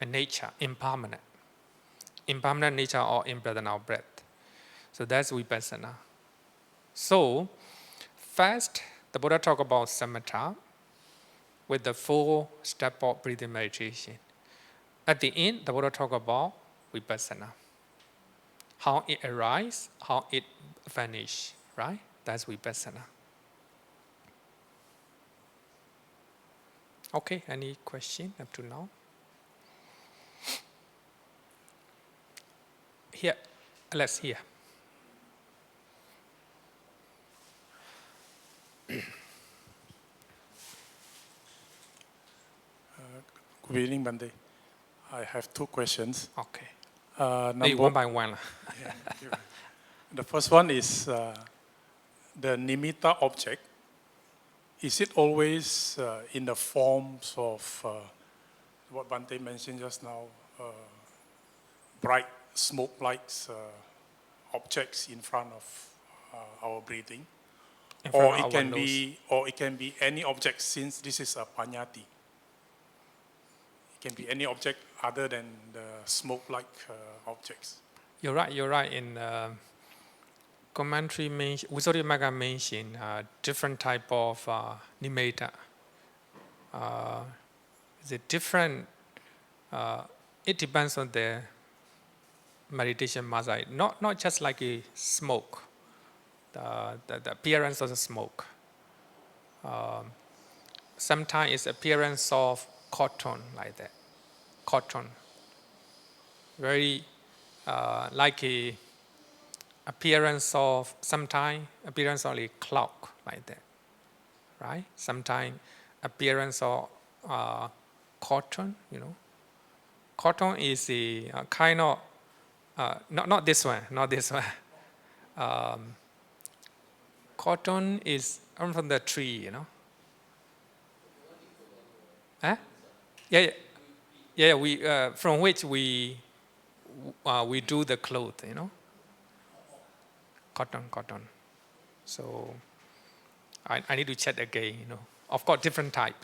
A nature, impermanent. Impermanent nature or in breath and out breath. So that's vipassana. So, first, the Buddha talk about samatha with the 4 step of breathing meditation. At the end, the Buddha talk about vipassana. How it arises, how it vanishes, right? That's vipassana. Okay, any question up to now? Here, let's hear. Good evening, Bande. I have two questions. Okay. Maybe Number one by one. yeah, the first one is the nimitta object. Is it always in the forms of what Bante mentioned just now, bright smoke-like objects in front of our breathing, In front or of it our can nose. be, or it can be any object since this is a panyati. It can be any object other than the smoke-like objects. You're right. You're right. In commentary, Visuddhimagga mentioned different type of nimitta. The different. It depends on the meditation master. Not just like a smoke. The appearance of the smoke. Sometimes it's appearance of cotton like that. Cotton. Very like a appearance of sometimes appearance of a cloud like that, right? Sometimes appearance of cotton, Cotton is a kind of not this one, not this one. Cotton is from the tree, Huh? Yeah, yeah, yeah. We from which we do the cloth, Cotton. So I need to check again, Of course, different type.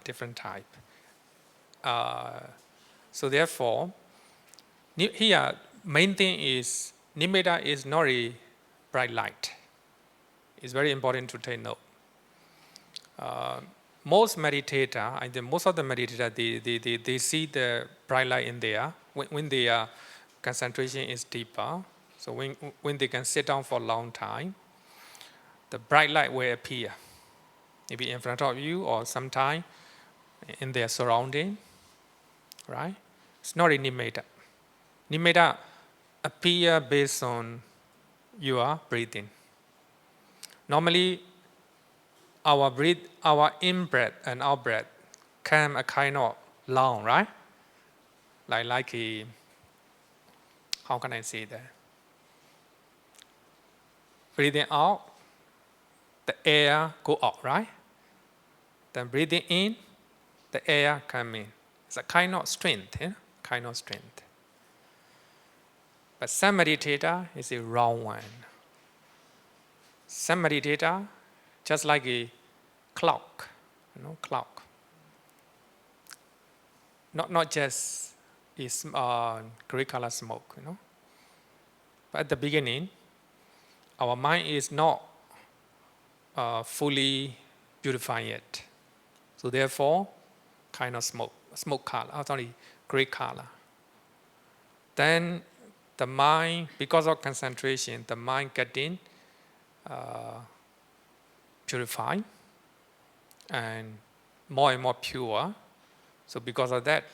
So therefore, here main thing is nimitta is not a bright light. It's very important to take note. Most meditator, I think most of the meditator, they see the bright light in there when their concentration is deeper. So when they can sit down for a long time, the bright light will appear, maybe in front of you or sometime in their surrounding, right? It's not a nimitta. Nimitta appear based on your breathing. Normally, our in breath and out breath come a kind of long, right? Like a, how can I say that? Breathing out, the air go out, right? Then breathing in, the air come in. It's a kind of strength, kind of strength. But some meditator is a wrong one. Some meditator, just like a clock, clock. Not just is gray color smoke, But at the beginning, our mind is not fully purified yet. So therefore, kind of smoke color, sorry, gray color. Then the mind, because of concentration, the mind getting purified and more pure. So because of that,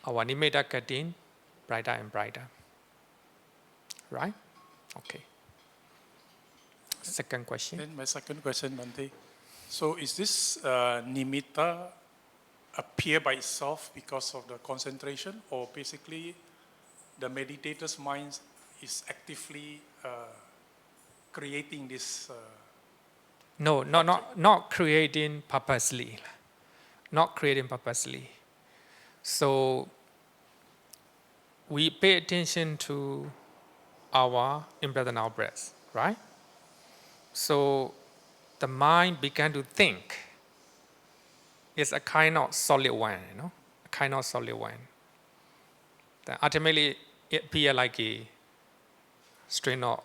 our nimitta getting brighter and brighter. Right? Okay. Second question. Then my second question, Bante. So is this nimitta appear by itself because of the concentration, or basically the meditator's mind is actively creating this? No, not creating purposely. Not creating purposely. So we pay attention to our in-breath and out-breath, right? So the mind began to think. It's a kind of solid one, a kind of solid one. Then ultimately, it appears like a strain of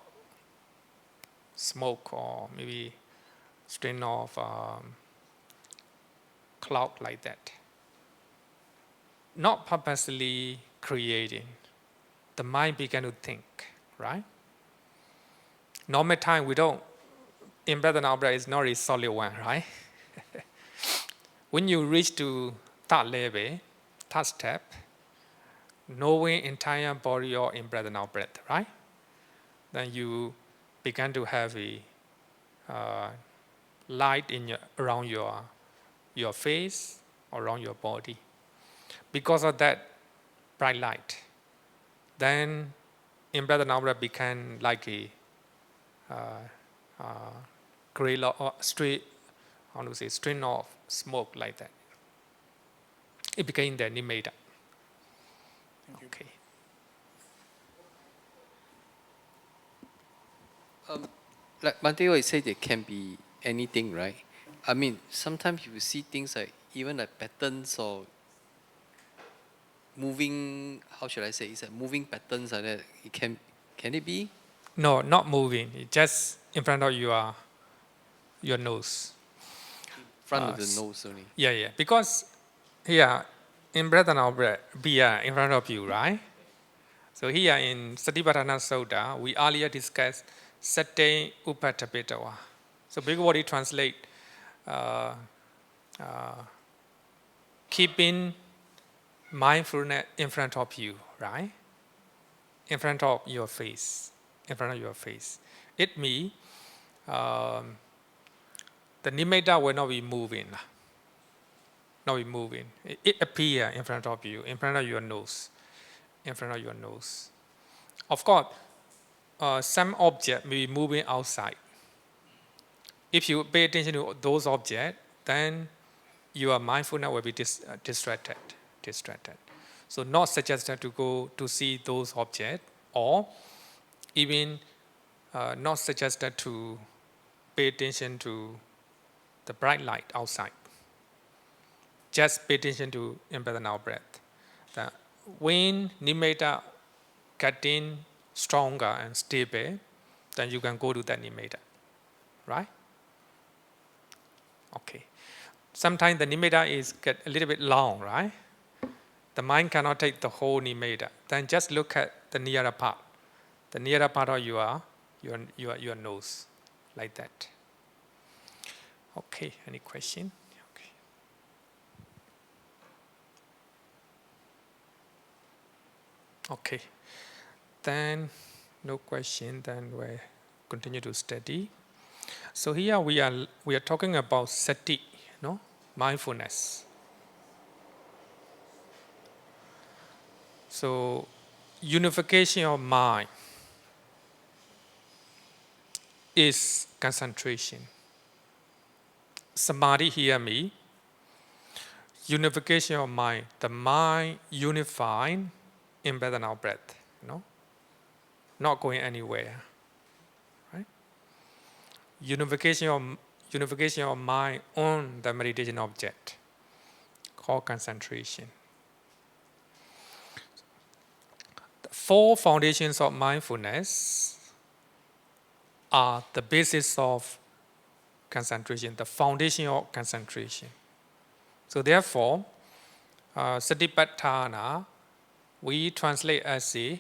smoke or maybe strain of cloud like that. Not purposely creating. The mind began to think, right? Normal time we don't, in breath and out breath is not a solid one, right? when you reach to third level, third step, knowing entire body or in breath and out breath, right? Then you begin to have a light around your face, around your body. Because of that bright light, then in breath and out breath became like a gray or straight, how to say, string of smoke like that. It became the nimitta. Thank you. Okay. Like Mateo said, it can be anything, right? I mean, sometimes you see things like even like patterns or moving. How should I say? It's like moving patterns like that. It can it be? No, not moving. It's just in front of your nose. Front of the nose only. Yeah. Because here, in breath and out breath, be in front of you, right? So here in Satipatthana Sutta, we earlier discussed Satte Upatapetawa. So body translate keeping mindfulness in front of you, right? In front of your face. In front of your face. It means the nimitta will not be moving. Not be moving. It appears in front of you, in front of your nose. In front of your nose. Of course, some object may be moving outside. If you pay attention to those objects, then your mindfulness will be distracted. So not suggested to go to see those objects, or even not suggested to pay attention to the bright light outside. Just pay attention to in-breath and out-breath. When nimitta getting stronger and stable, then you can go to that nimitta, right? Okay. Sometimes the nimitta is get a little bit long, right? The mind cannot take the whole nimitta. Then just look at the nearer part of your nose, like that. Okay. Any question? Okay. Then no question. Then we continue to study. So here we are talking about sati, no, mindfulness. So unification of mind is concentration. Samadhi here means unification of mind. The mind unified in breath and out breath, not going anywhere. Right? Unification of mind on the meditation object, called concentration. The 4 foundations of mindfulness are the basis of concentration, the foundation of concentration. So therefore, Satipatthana, we translate as the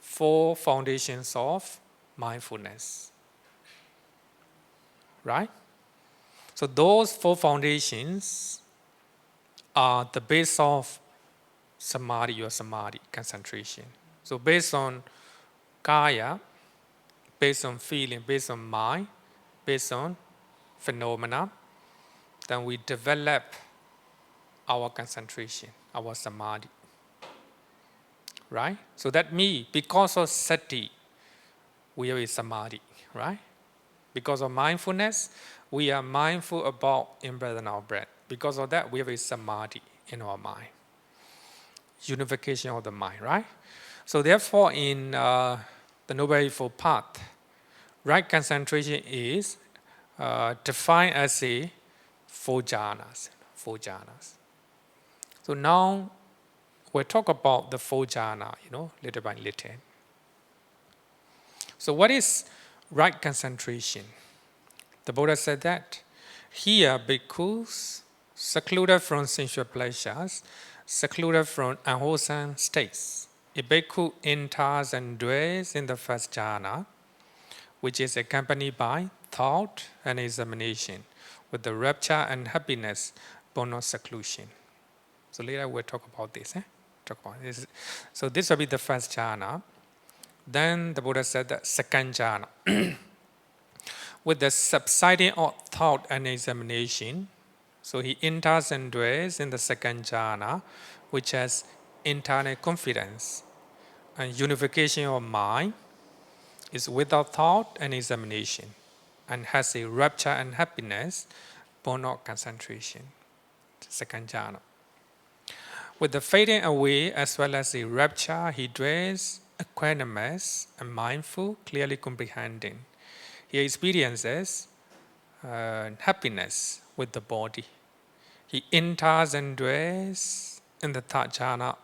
4 foundations of mindfulness. Right? So those 4 foundations are the base of samadhi, concentration. So based on kaya, based on feeling, based on mind, based on phenomena, then we develop our concentration, our samadhi. Right? So that means because of sati, we have a samadhi, right? Because of mindfulness, we are mindful about in-breath and out-breath. Because of that, we have a samadhi in our mind. Unification of the mind, right? So therefore, in the Noble Eightfold Path, right concentration is defined as a 4 jhanas. So now we'll talk about the 4 jhana, little by little. So what is right concentration? The Buddha said that here bhikkhus secluded from sensual pleasures, secluded from unwholesome states. A bhikkhu enters and dwells in the first jhana, which is accompanied by thought and examination, with the rapture and happiness born of seclusion. So later we'll talk about this. Talk about this. So this will be the first jhana. Then the Buddha said the second jhana. With the subsiding of thought and examination, so he enters and dwells in the second jhana, which has internal confidence and unification of mind, is without thought and examination, and has a rapture and happiness born of concentration. Second jhana. With the fading away as well as the rapture, he dwells equanimous and mindful, clearly comprehending. He experiences happiness with the body. He enters and dwells in the third jhana,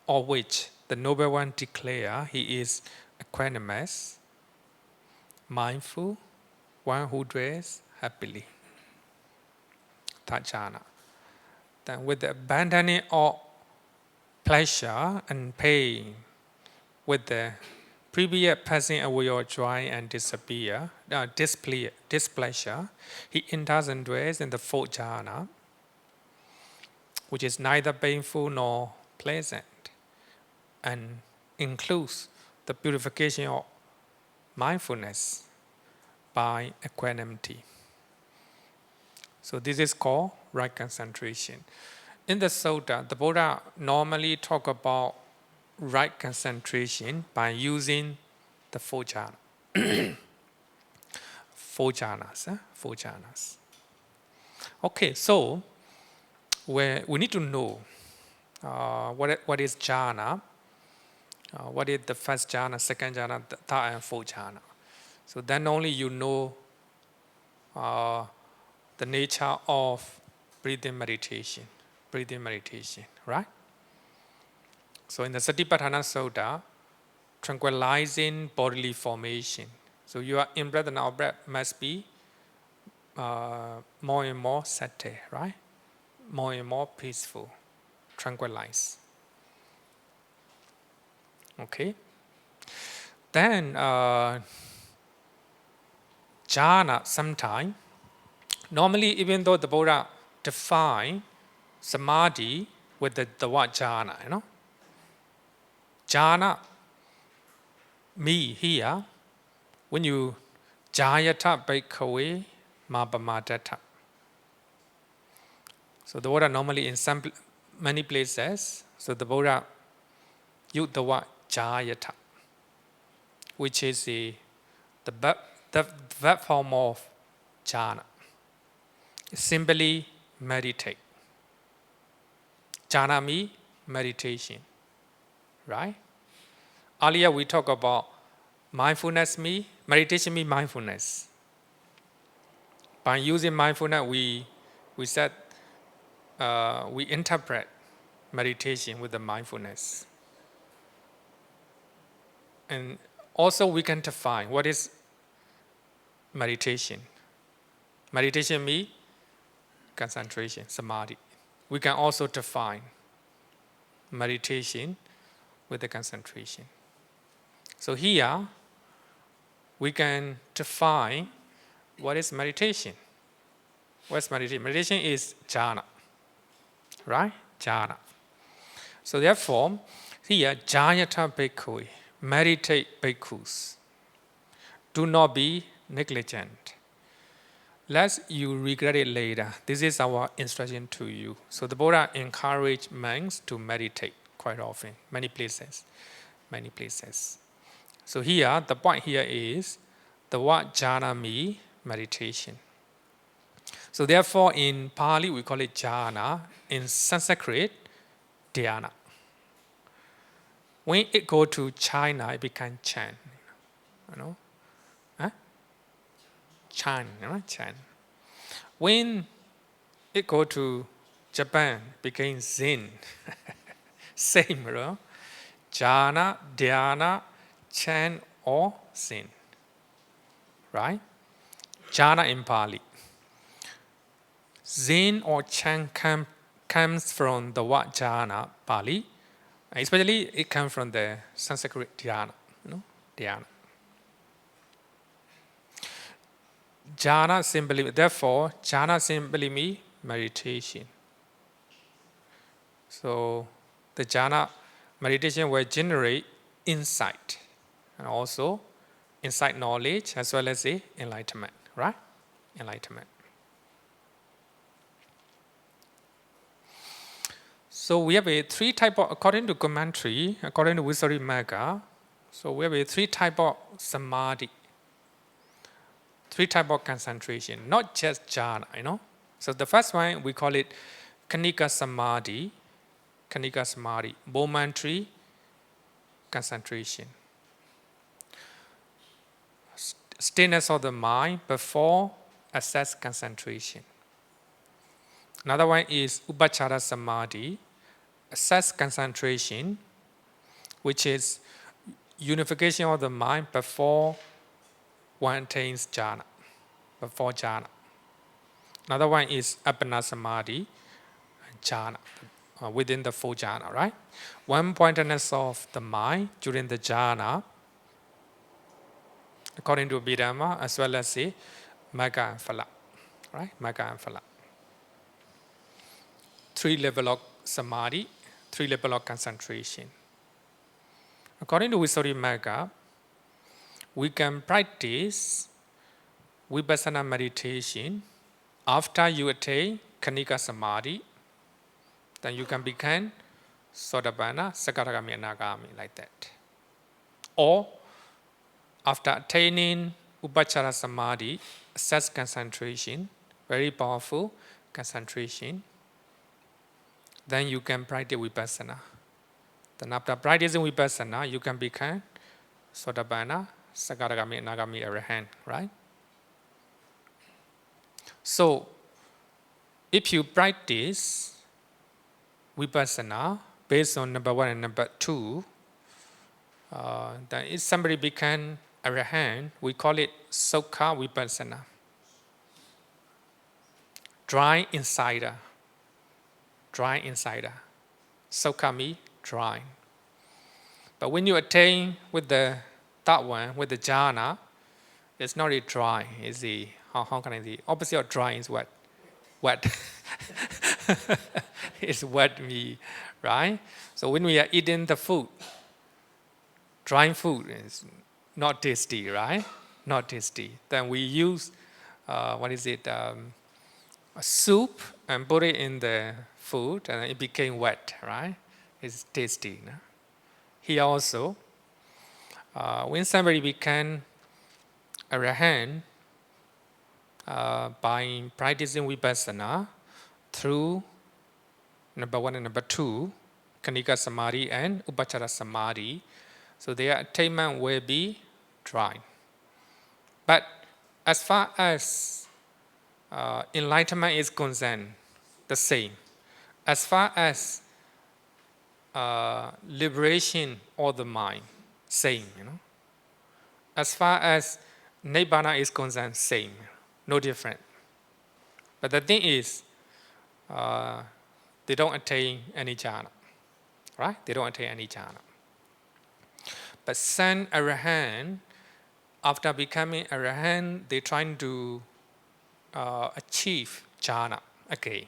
of which the Noble One declares he is equanimous, mindful, one who dwells happily. Third jhana. Then with the abandoning of pleasure and pain, with the previous passing away of joy and displeasure, he enters and dwells in the fourth jhana, which is neither painful nor pleasant, and includes the purification of mindfulness by equanimity. So this is called right concentration. In the Sutta, the Buddha normally talk about right concentration by using the four jhanas. Four jhanas. Okay, so we need to know what is jhana, what is the first jhana, second jhana, third and fourth jhana. So then only you know the nature of breathing meditation, right? So in the Satipatthana Sutta, tranquilizing bodily formation. So your in-breath and out-breath must be more and more settled, right? More and more peaceful, tranquilized. Okay. Then jhana sometime. Normally, even though the Buddha define samadhi with the word jhana, jhana, me here, when you jayata bhikkhave mapamadata. So the Buddha normally in many places, so the Buddha use the word jayata, which is the verb form of jhana. Simply meditate. Jhana means meditation, right? Earlier we talked about mindfulness means, meditation means mindfulness. By using mindfulness, we said we interpret meditation with the mindfulness. And also we can define what is meditation. Meditation means concentration, samadhi. We can also define meditation with the concentration. So here, we can define what is meditation. What's meditation? Meditation is jhana, right? Jhana. So therefore, here, jayata bhikkhave, meditate bhikkhus. Do not be negligent, lest you regret it later. This is our instruction to you. So the Buddha encouraged monks to meditate quite often, many places. So here, the point here is the word jhana means meditation. So therefore, in Pali we call it jhana. In Sanskrit, dhyana. When it go to China, it becomes Chan. Chan, Chan. When it go to Japan, it became Zen. Same, right? Jhana, dhyana, Chan, or Zen. Right? Jhana in Pali. Zen or Chan comes from the word jhana, Pali. Especially it comes from the Sanskrit dhyana. Dhyana. Jhana simply means meditation. So the jhana meditation will generate insight and also insight knowledge as well as the enlightenment, right? Enlightenment. So we have a three type of, according to commentary, according to Visuddhimagga, so we have a three type of samadhi, three type of concentration, not just jhana, So the first one, we call it Kanika Samadhi, momentary concentration. Stillness of the mind before assess concentration. Another one is Upachara Samadhi, assess concentration, which is unification of the mind before one attains jhana, before jhana. Another one is Appana Samadhi, jhana, within the full jhana, right? One-pointedness of the mind during the jhana, according to Abhidhamma, as well as the Magga and Phala, right? Magga and Phala. Three level of samadhi, three level of concentration. According to Visuddhimagga, we can practice vipassana meditation after you attain Kanika Samadhi, then you can become Sotapanna, Sakadagami, Anagami, like that. Or after attaining Upachara Samadhi, assess concentration, very powerful concentration, then you can practice vipassana. Then after practicing vipassana, you can become Sotapanna, Sakadagami, Anagami, Arahant, right? So, if you practice vipassana based on number one and number two, then if somebody become Arahant, we call it Sokha Vipassana. Dry insider. Sokha means dry. But when you attain with the third one, with the jhana, it's not really dry. It's the, how can I say, opposite of dry is what? Wet. It's wet meat, right? So when we are eating the food, dry food is not tasty, right? Not tasty. Then we use, a soup and put it in the food and it became wet, right? It's tasty. No? Here also, when somebody became Arahant by practicing vipassana through number one and number two, Kanika Samadhi and Upachara Samadhi, so their attainment will be dry. But as far as enlightenment is concerned, the same. As far as liberation of the mind, same. As far as Nibbana is concerned, same. No different. But the thing is, they don't attain any jhana. Right? They don't attain any jhana. But some Arahant, after becoming Arahant, they're trying to achieve jhana again,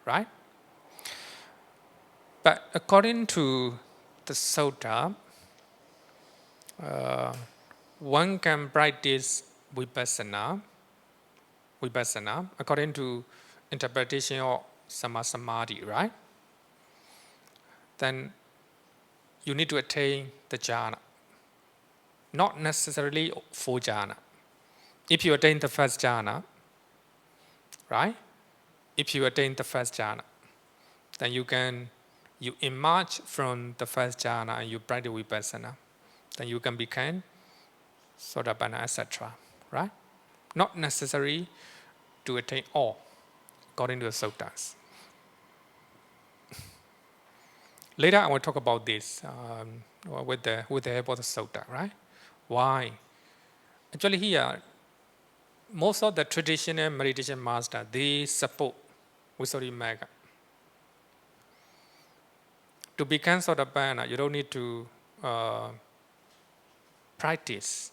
right? But according to the Sutta, one can practice vipassana according to interpretation of Samadhi, right? Then you need to attain the jhana, not necessarily full jhana. If you attain the first jhana, right? If you attain the first jhana, then you emerge from the first jhana and you practice vipassana. Then you can become Sotapanna, etc. Right? Not necessary to attain all, according to the suttas. Later, I will talk about this with the help of the sutta, right? Why? Actually, here, most of the traditional meditation masters, they support Visuddhimagga. To become Sotapanna, you don't need to practice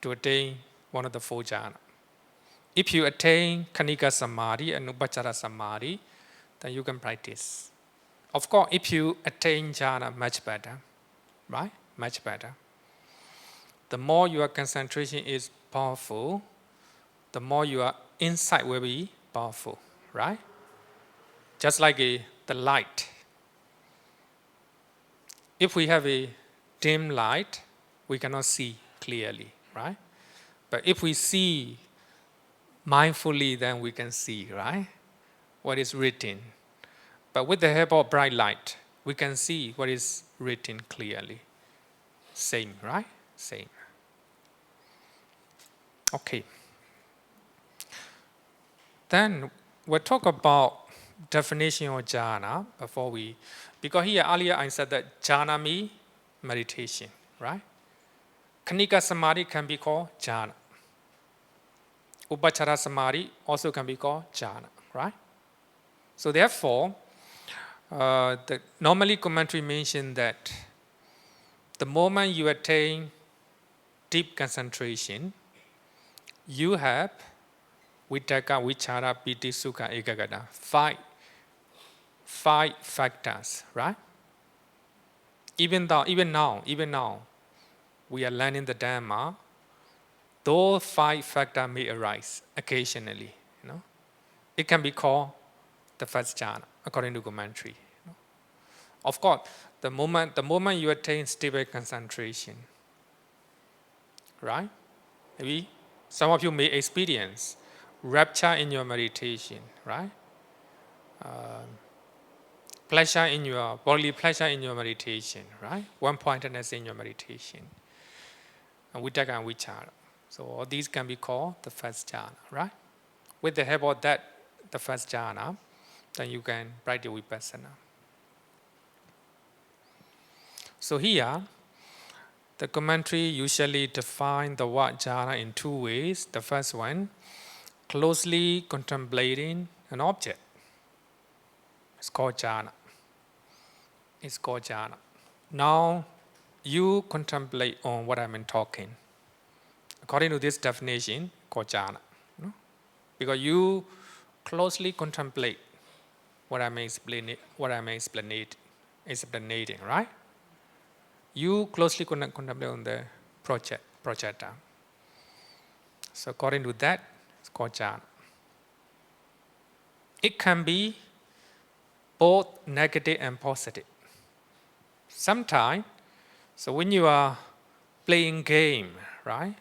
to attain one of the four jhana. If you attain Kanika Samadhi and Upachara Samadhi, then you can practice. Of course, if you attain jhana, much better, right? Much better. The more your concentration is powerful, the more your insight will be powerful, right? Just like the light. If we have a dim light, we cannot see clearly, right? But if we see mindfully, then we can see, right? What is written. But with the help of bright light, we can see what is written clearly. Same, right? Same. Okay. Then we'll talk about definition of jhana before we, because here earlier I said that jhana means meditation, right? Khanika samadhi can be called jhana. Upachara samadhi also can be called jhana, right? So therefore, the normally commentary mention that the moment you attain deep concentration, you have vitaka, vichara, piti, sukha, ekagata, five factors, right? Even now, we are learning the Dhamma. Those five factors may arise occasionally. You know, it can be called the first jhana according to commentary. You know. Of course, the moment you attain stable concentration, right? Maybe some of you may experience rapture in your meditation, right? Pleasure in your bodily pleasure in your meditation, right? One-pointedness in your meditation, and vitaka and vichara. So all these can be called the first jhana, right? With the help of that, the first jhana, then you can practice vipassana. So here, the commentary usually define the word jhana in two ways. The first one, closely contemplating an object. It's called jhana. It's called jhana. Now, you contemplate on what I'm talking. According to this definition, called jhana. No? Because you closely contemplate what I'm explaining, explaining, right? You closely contemplate on the projecta. So according to that, it's called jhana. It can be both negative and positive. Sometimes, so when you are playing game, right?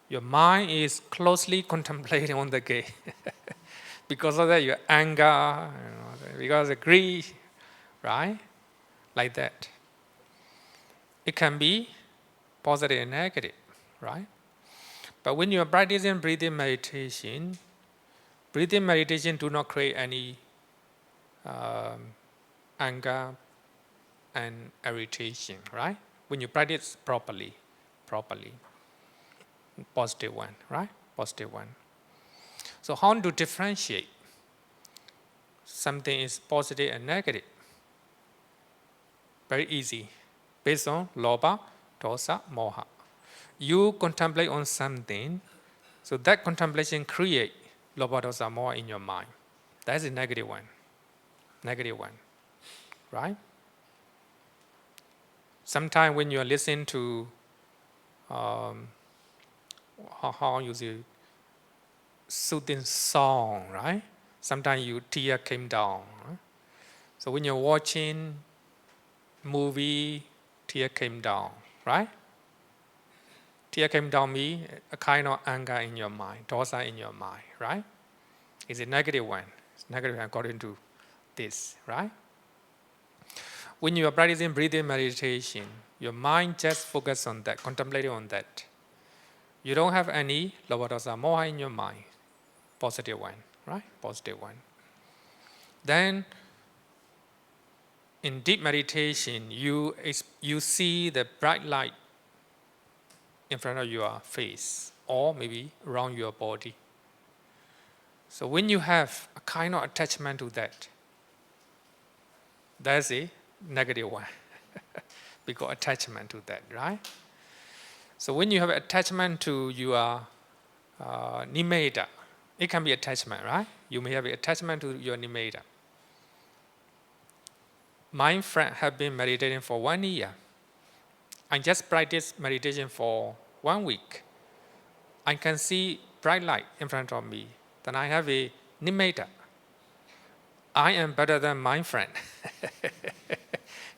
Your mind is closely contemplating on the game. Because of that, your anger, because of greed, right? Like that. It can be positive and negative, right? But when you are practicing breathing meditation do not create any anger and irritation, right? When you practice properly, positive one, right? Positive one. So how to differentiate something is positive and negative? Very easy, based on lobha, dosa, moha. You contemplate on something, so that contemplation create lobha, dosa, moha in your mind. That's a negative one, right? Sometimes when you are listening to, how you say, soothing song, right? Sometimes your tear came down. Right? So when you're watching movie, tear came down, right? Tear came down means a kind of anger in your mind, dosa in your mind, right? It's a negative one. It's negative according to this, right? When you are practicing breathing meditation, your mind just focus on that, contemplating on that. You don't have any lobha, dosa, moha in your mind. Positive one, right? Positive one. Then, in deep meditation, you see the bright light in front of your face or maybe around your body. So when you have a kind of attachment to that, that's a negative one. Because attachment to that, right? So when you have attachment to your nimitta, it can be attachment, right? You may have attachment to your nimitta. my friend have been meditating for 1 year. I just practice meditation for 1 week. I can see bright light in front of me. Then I have a nimitta. I am better than my friend.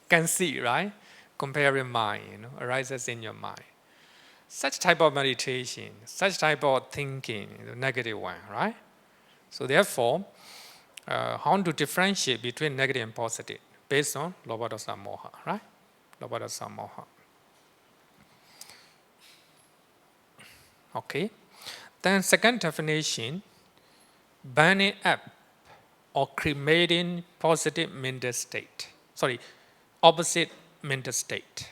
Can see, right? Comparing mind, arises in your mind. Such type of meditation, such type of thinking, the negative one, right? So therefore, how to differentiate between negative and positive based on lobha dosa moha, right? Lobha dosa moha. Okay. Then second definition, burning up or cremating positive mental state. Sorry, opposite mental state.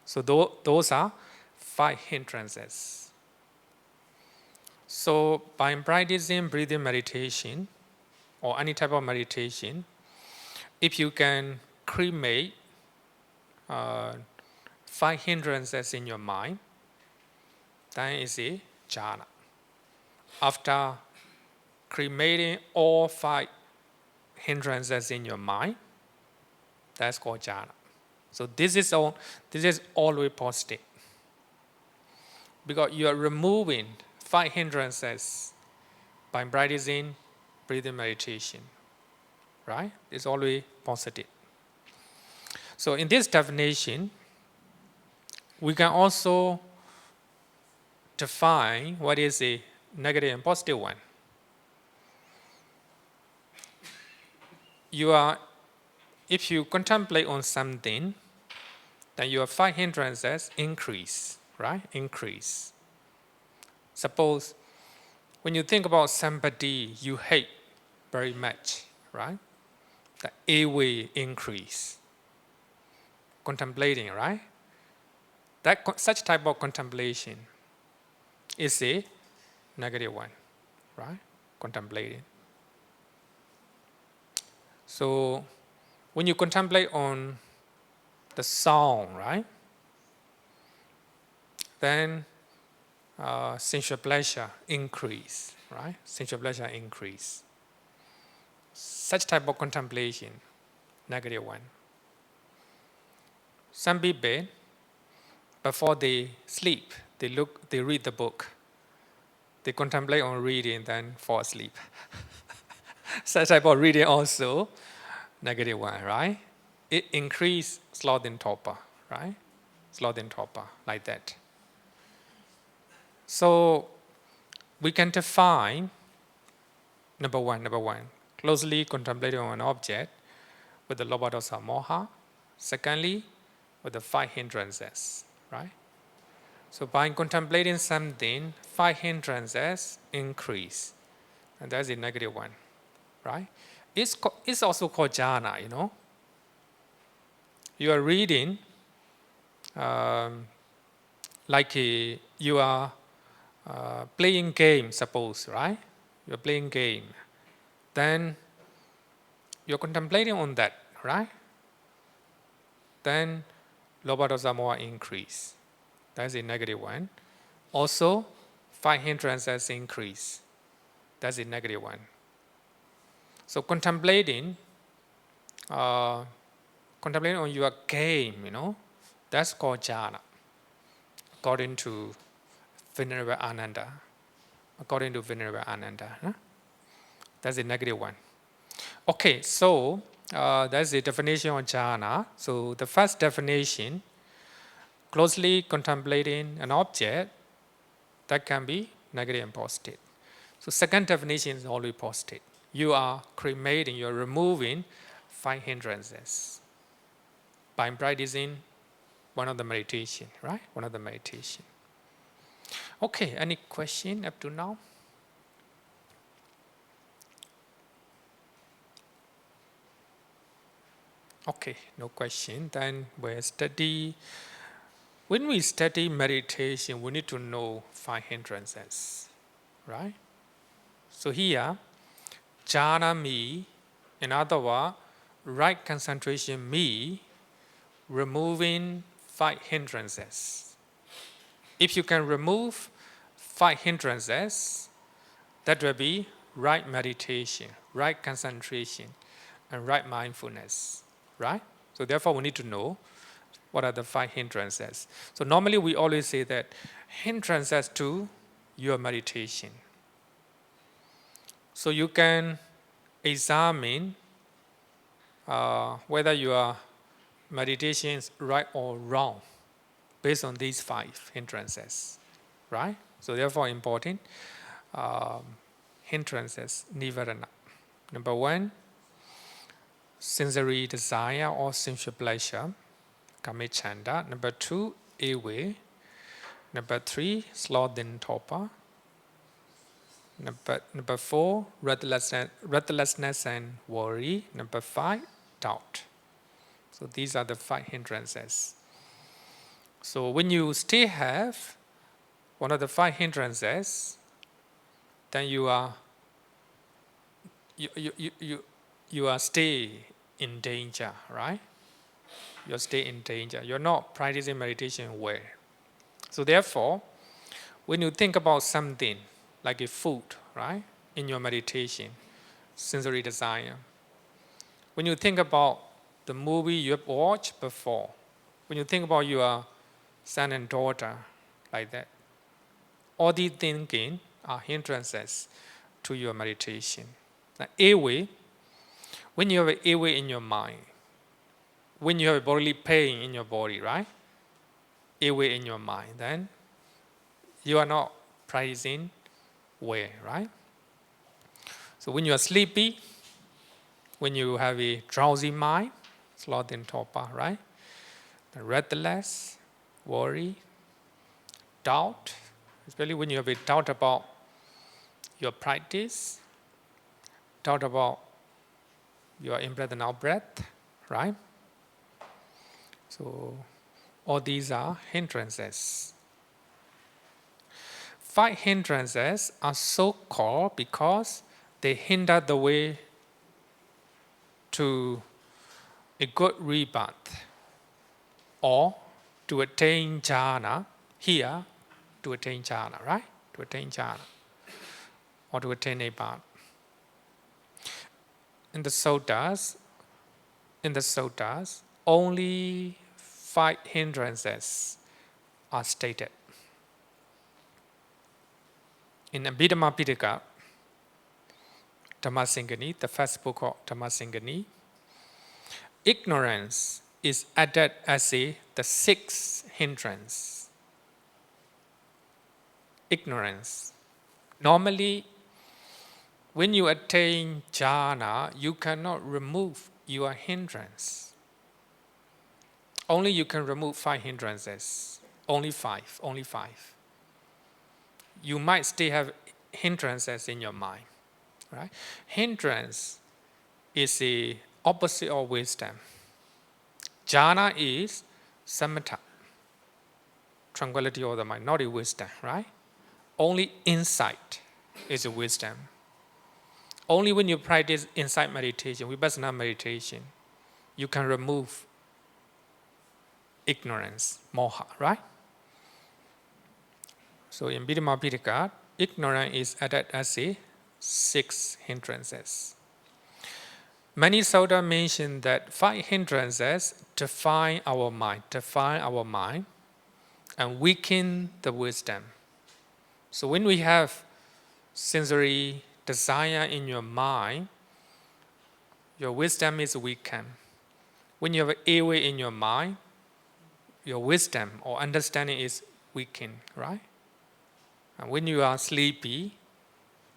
So those are 5 hindrances. So by practicing breathing meditation or any type of meditation, if you can cremate 5 hindrances in your mind, then it's a jhana. After cremating all 5 hindrances in your mind, that's called jhana. So this is always positive, because you are removing 5 hindrances by practicing breathing meditation, right? It's always positive. So in this definition, we can also define what is a negative and positive one. If you contemplate on something, then your 5 hindrances increase, right? Increase. Suppose when you think about somebody you hate very much, right? The A way increase. Contemplating, right? Such type of contemplation is a negative one, right? Contemplating. So when you contemplate on the sound, right? Then sensual pleasure increase, right? Sensual pleasure increase. Such type of contemplation, negative one. Some people, before they sleep, they read the book. They contemplate on reading, then fall asleep. Such type of reading also, negative one, right? It increase sloth and torpor, right? Sloth and torpor, like that. So we can define number one, closely contemplating on an object with the lobha dosa moha. Secondly, with the 5 hindrances, right? So by contemplating something, 5 hindrances increase, and that's the negative one, right? It's also called jhana, You are reading, like you are playing game, suppose, right? You're playing game. Then you're contemplating on that, right? Then lobha dosa moha increase. That's a negative one. Also, 5 hindrances increase. That's a negative one. So contemplating on your game, that's called jhana, according to Venerable Ananda. Huh? That's a negative one. Okay, so that's the definition of jhana. So the first definition, closely contemplating an object, that can be negative and positive. So second definition is always positive. You are cremating, you are removing 5 hindrances by practicing one of the meditation, right? One of the meditation. Okay, any question up to now? Okay, no question. Then we study. When we study meditation, we need to know 5 hindrances, right? So here, jhana me, in other words, right concentration me, removing 5 hindrances. If you can remove 5 hindrances, that will be right meditation, right concentration, and right mindfulness, right? So therefore, we need to know what are the 5 hindrances. So normally, we always say that hindrances to your meditation. So you can examine whether your meditation is right or wrong based on these 5 hindrances, right? So therefore, important hindrances, nivarana. Number 1, sensory desire or sensual pleasure, kamechanda. Number 2, awe. Number 3, sloth and torpor. Number 4, restlessness and worry. Number 5, doubt. So these are the 5 hindrances. So when you still have one of the 5 hindrances, then you are stay in danger, right? You stay in danger. You're not practicing meditation well. So therefore, when you think about something like a food, right, in your meditation, sensory desire, when you think about the movie you have watched before, when you think about your son and daughter, like that, all these thinking are hindrances to your meditation. Now, airway, when you have an airway in your mind, when you have a bodily pain in your body, right? Airway in your mind, then you are not practicing well, right? So when you are sleepy, when you have a drowsy mind, sloth and torpor, right? The restless, worry, doubt, especially when you have a doubt about your practice, doubt about your in-breath and out-breath, right? So all these are hindrances. 5 hindrances are so called because they hinder the way to a good rebirth or to attain jhana, here to attain jhana, right? To attain jhana or to attain nibbana. In the suttas, only 5 hindrances are stated. In Abhidhamma Pitaka, Dhammasingani, the first book of Dhammasingani, ignorance is added as the 6th hindrance. Ignorance. Normally, when you attain jhana, you cannot remove your hindrance. Only you can remove 5 hindrances. Only 5. You might still have hindrances in your mind, right? Hindrance is the opposite of wisdom. Jhana is samatha, tranquility of the mind, not a wisdom, right? Only insight is a wisdom. Only when you practice insight meditation, vipassana meditation, you can remove ignorance, moha, right? So in Abhidhamma Pitaka, ignorance is added as a 6 hindrances. Many sutta mention that 5 hindrances define our mind, and weaken the wisdom. So when we have sensory desire in your mind, your wisdom is weakened. When you have airway in your mind, your wisdom or understanding is weakened, right? And when you are sleepy,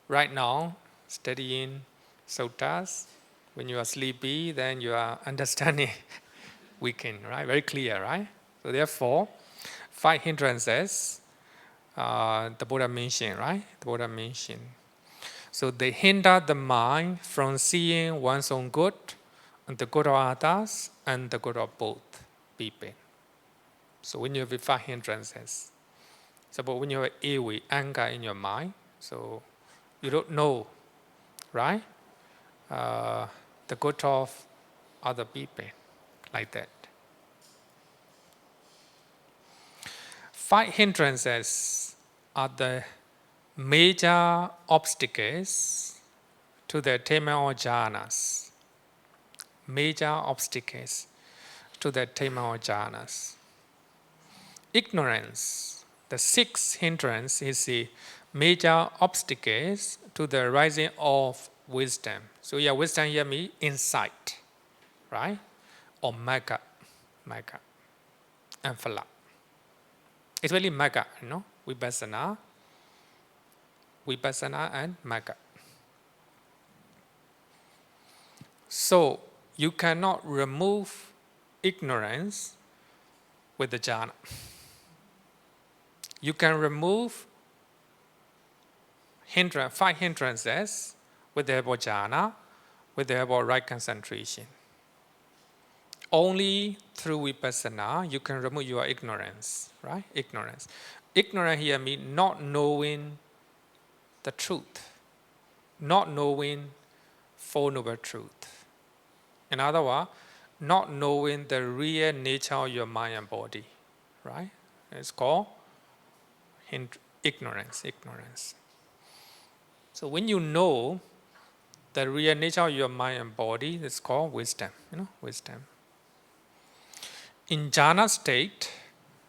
right now, studying suttas, when you are sleepy, then your understanding weakened, right? Very clear, right? So therefore, 5 hindrances, the Buddha mentioned, right? The Buddha mentioned. So they hinder the mind from seeing one's own good, and the good of others, and the good of both people. So when you have 5 hindrances, suppose when you have airway, anger in your mind, so you don't know, right? The good of other people, like that. 5 hindrances are the major obstacles to the attainment of jhanas. major obstacles to the attainment of jhanas. Ignorance, the sixth hindrance, is the major obstacles to the rising of wisdom. So yeah, wisdom here means insight, right? Or magga, and phala. It's really magga, vipassana and magga. So you cannot remove ignorance with the jhana. You can remove five hindrances with the help of jhana, with the help of right concentration. Only through vipassana you can remove your ignorance, right? Ignorance. Ignorance here means not knowing the truth, not knowing Four Noble Truth. In other words, not knowing the real nature of your mind and body, right? It's called ignorance. So when you know the real nature of your mind and body, it's called wisdom, wisdom. In jhana state,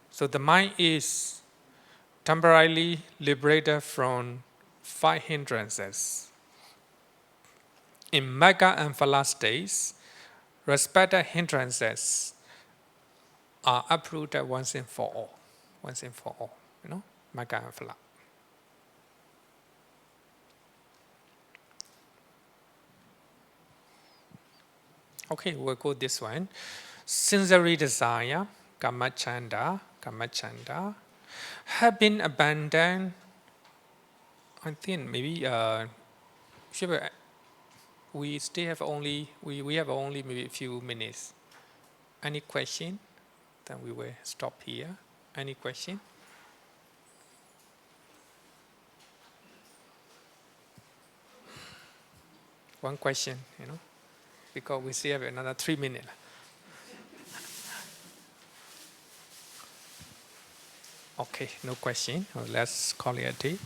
so the mind is temporarily liberated from five hindrances. In magga and phala states, respected hindrances are uprooted once and for all. Magga and phala. Okay, we'll go this one. Sensory desire, kamachanda, have been abandoned. I think maybe we still have we have only maybe a few minutes. Any question? Then we will stop here. Any question? One question, because we still have another 3 minutes. Okay, no question. Well, let's call it a day.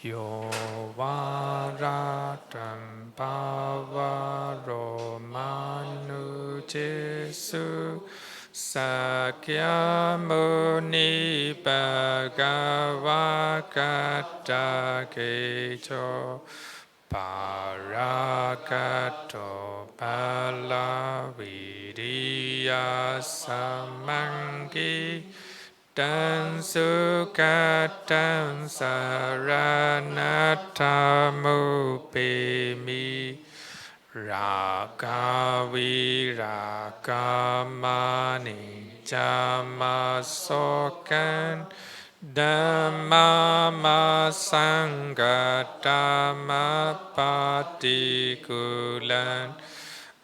Yo varatam pavaro manu jesu sakya muni bhagavakata kecho parakato palavidiya samangi Tan sukatan saranatamupi ragavi ragamani jamasokan dhammama sangatama patikulan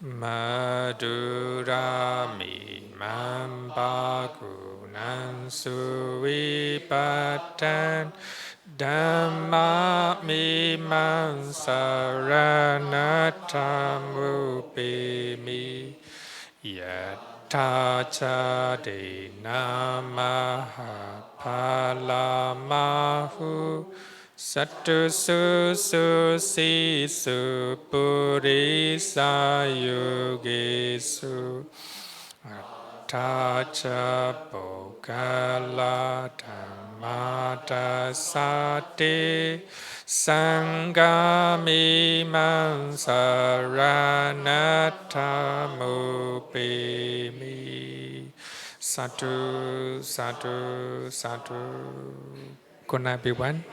Madurami mambagunan suwipatan Dhamma mimam saranatamupi Yatta chadena mahapalamahu Sattu su si su purisa yogesu Tacha Bogala Dhammata Sati Sangami Mansaranatamupi Satu. Good night, everyone.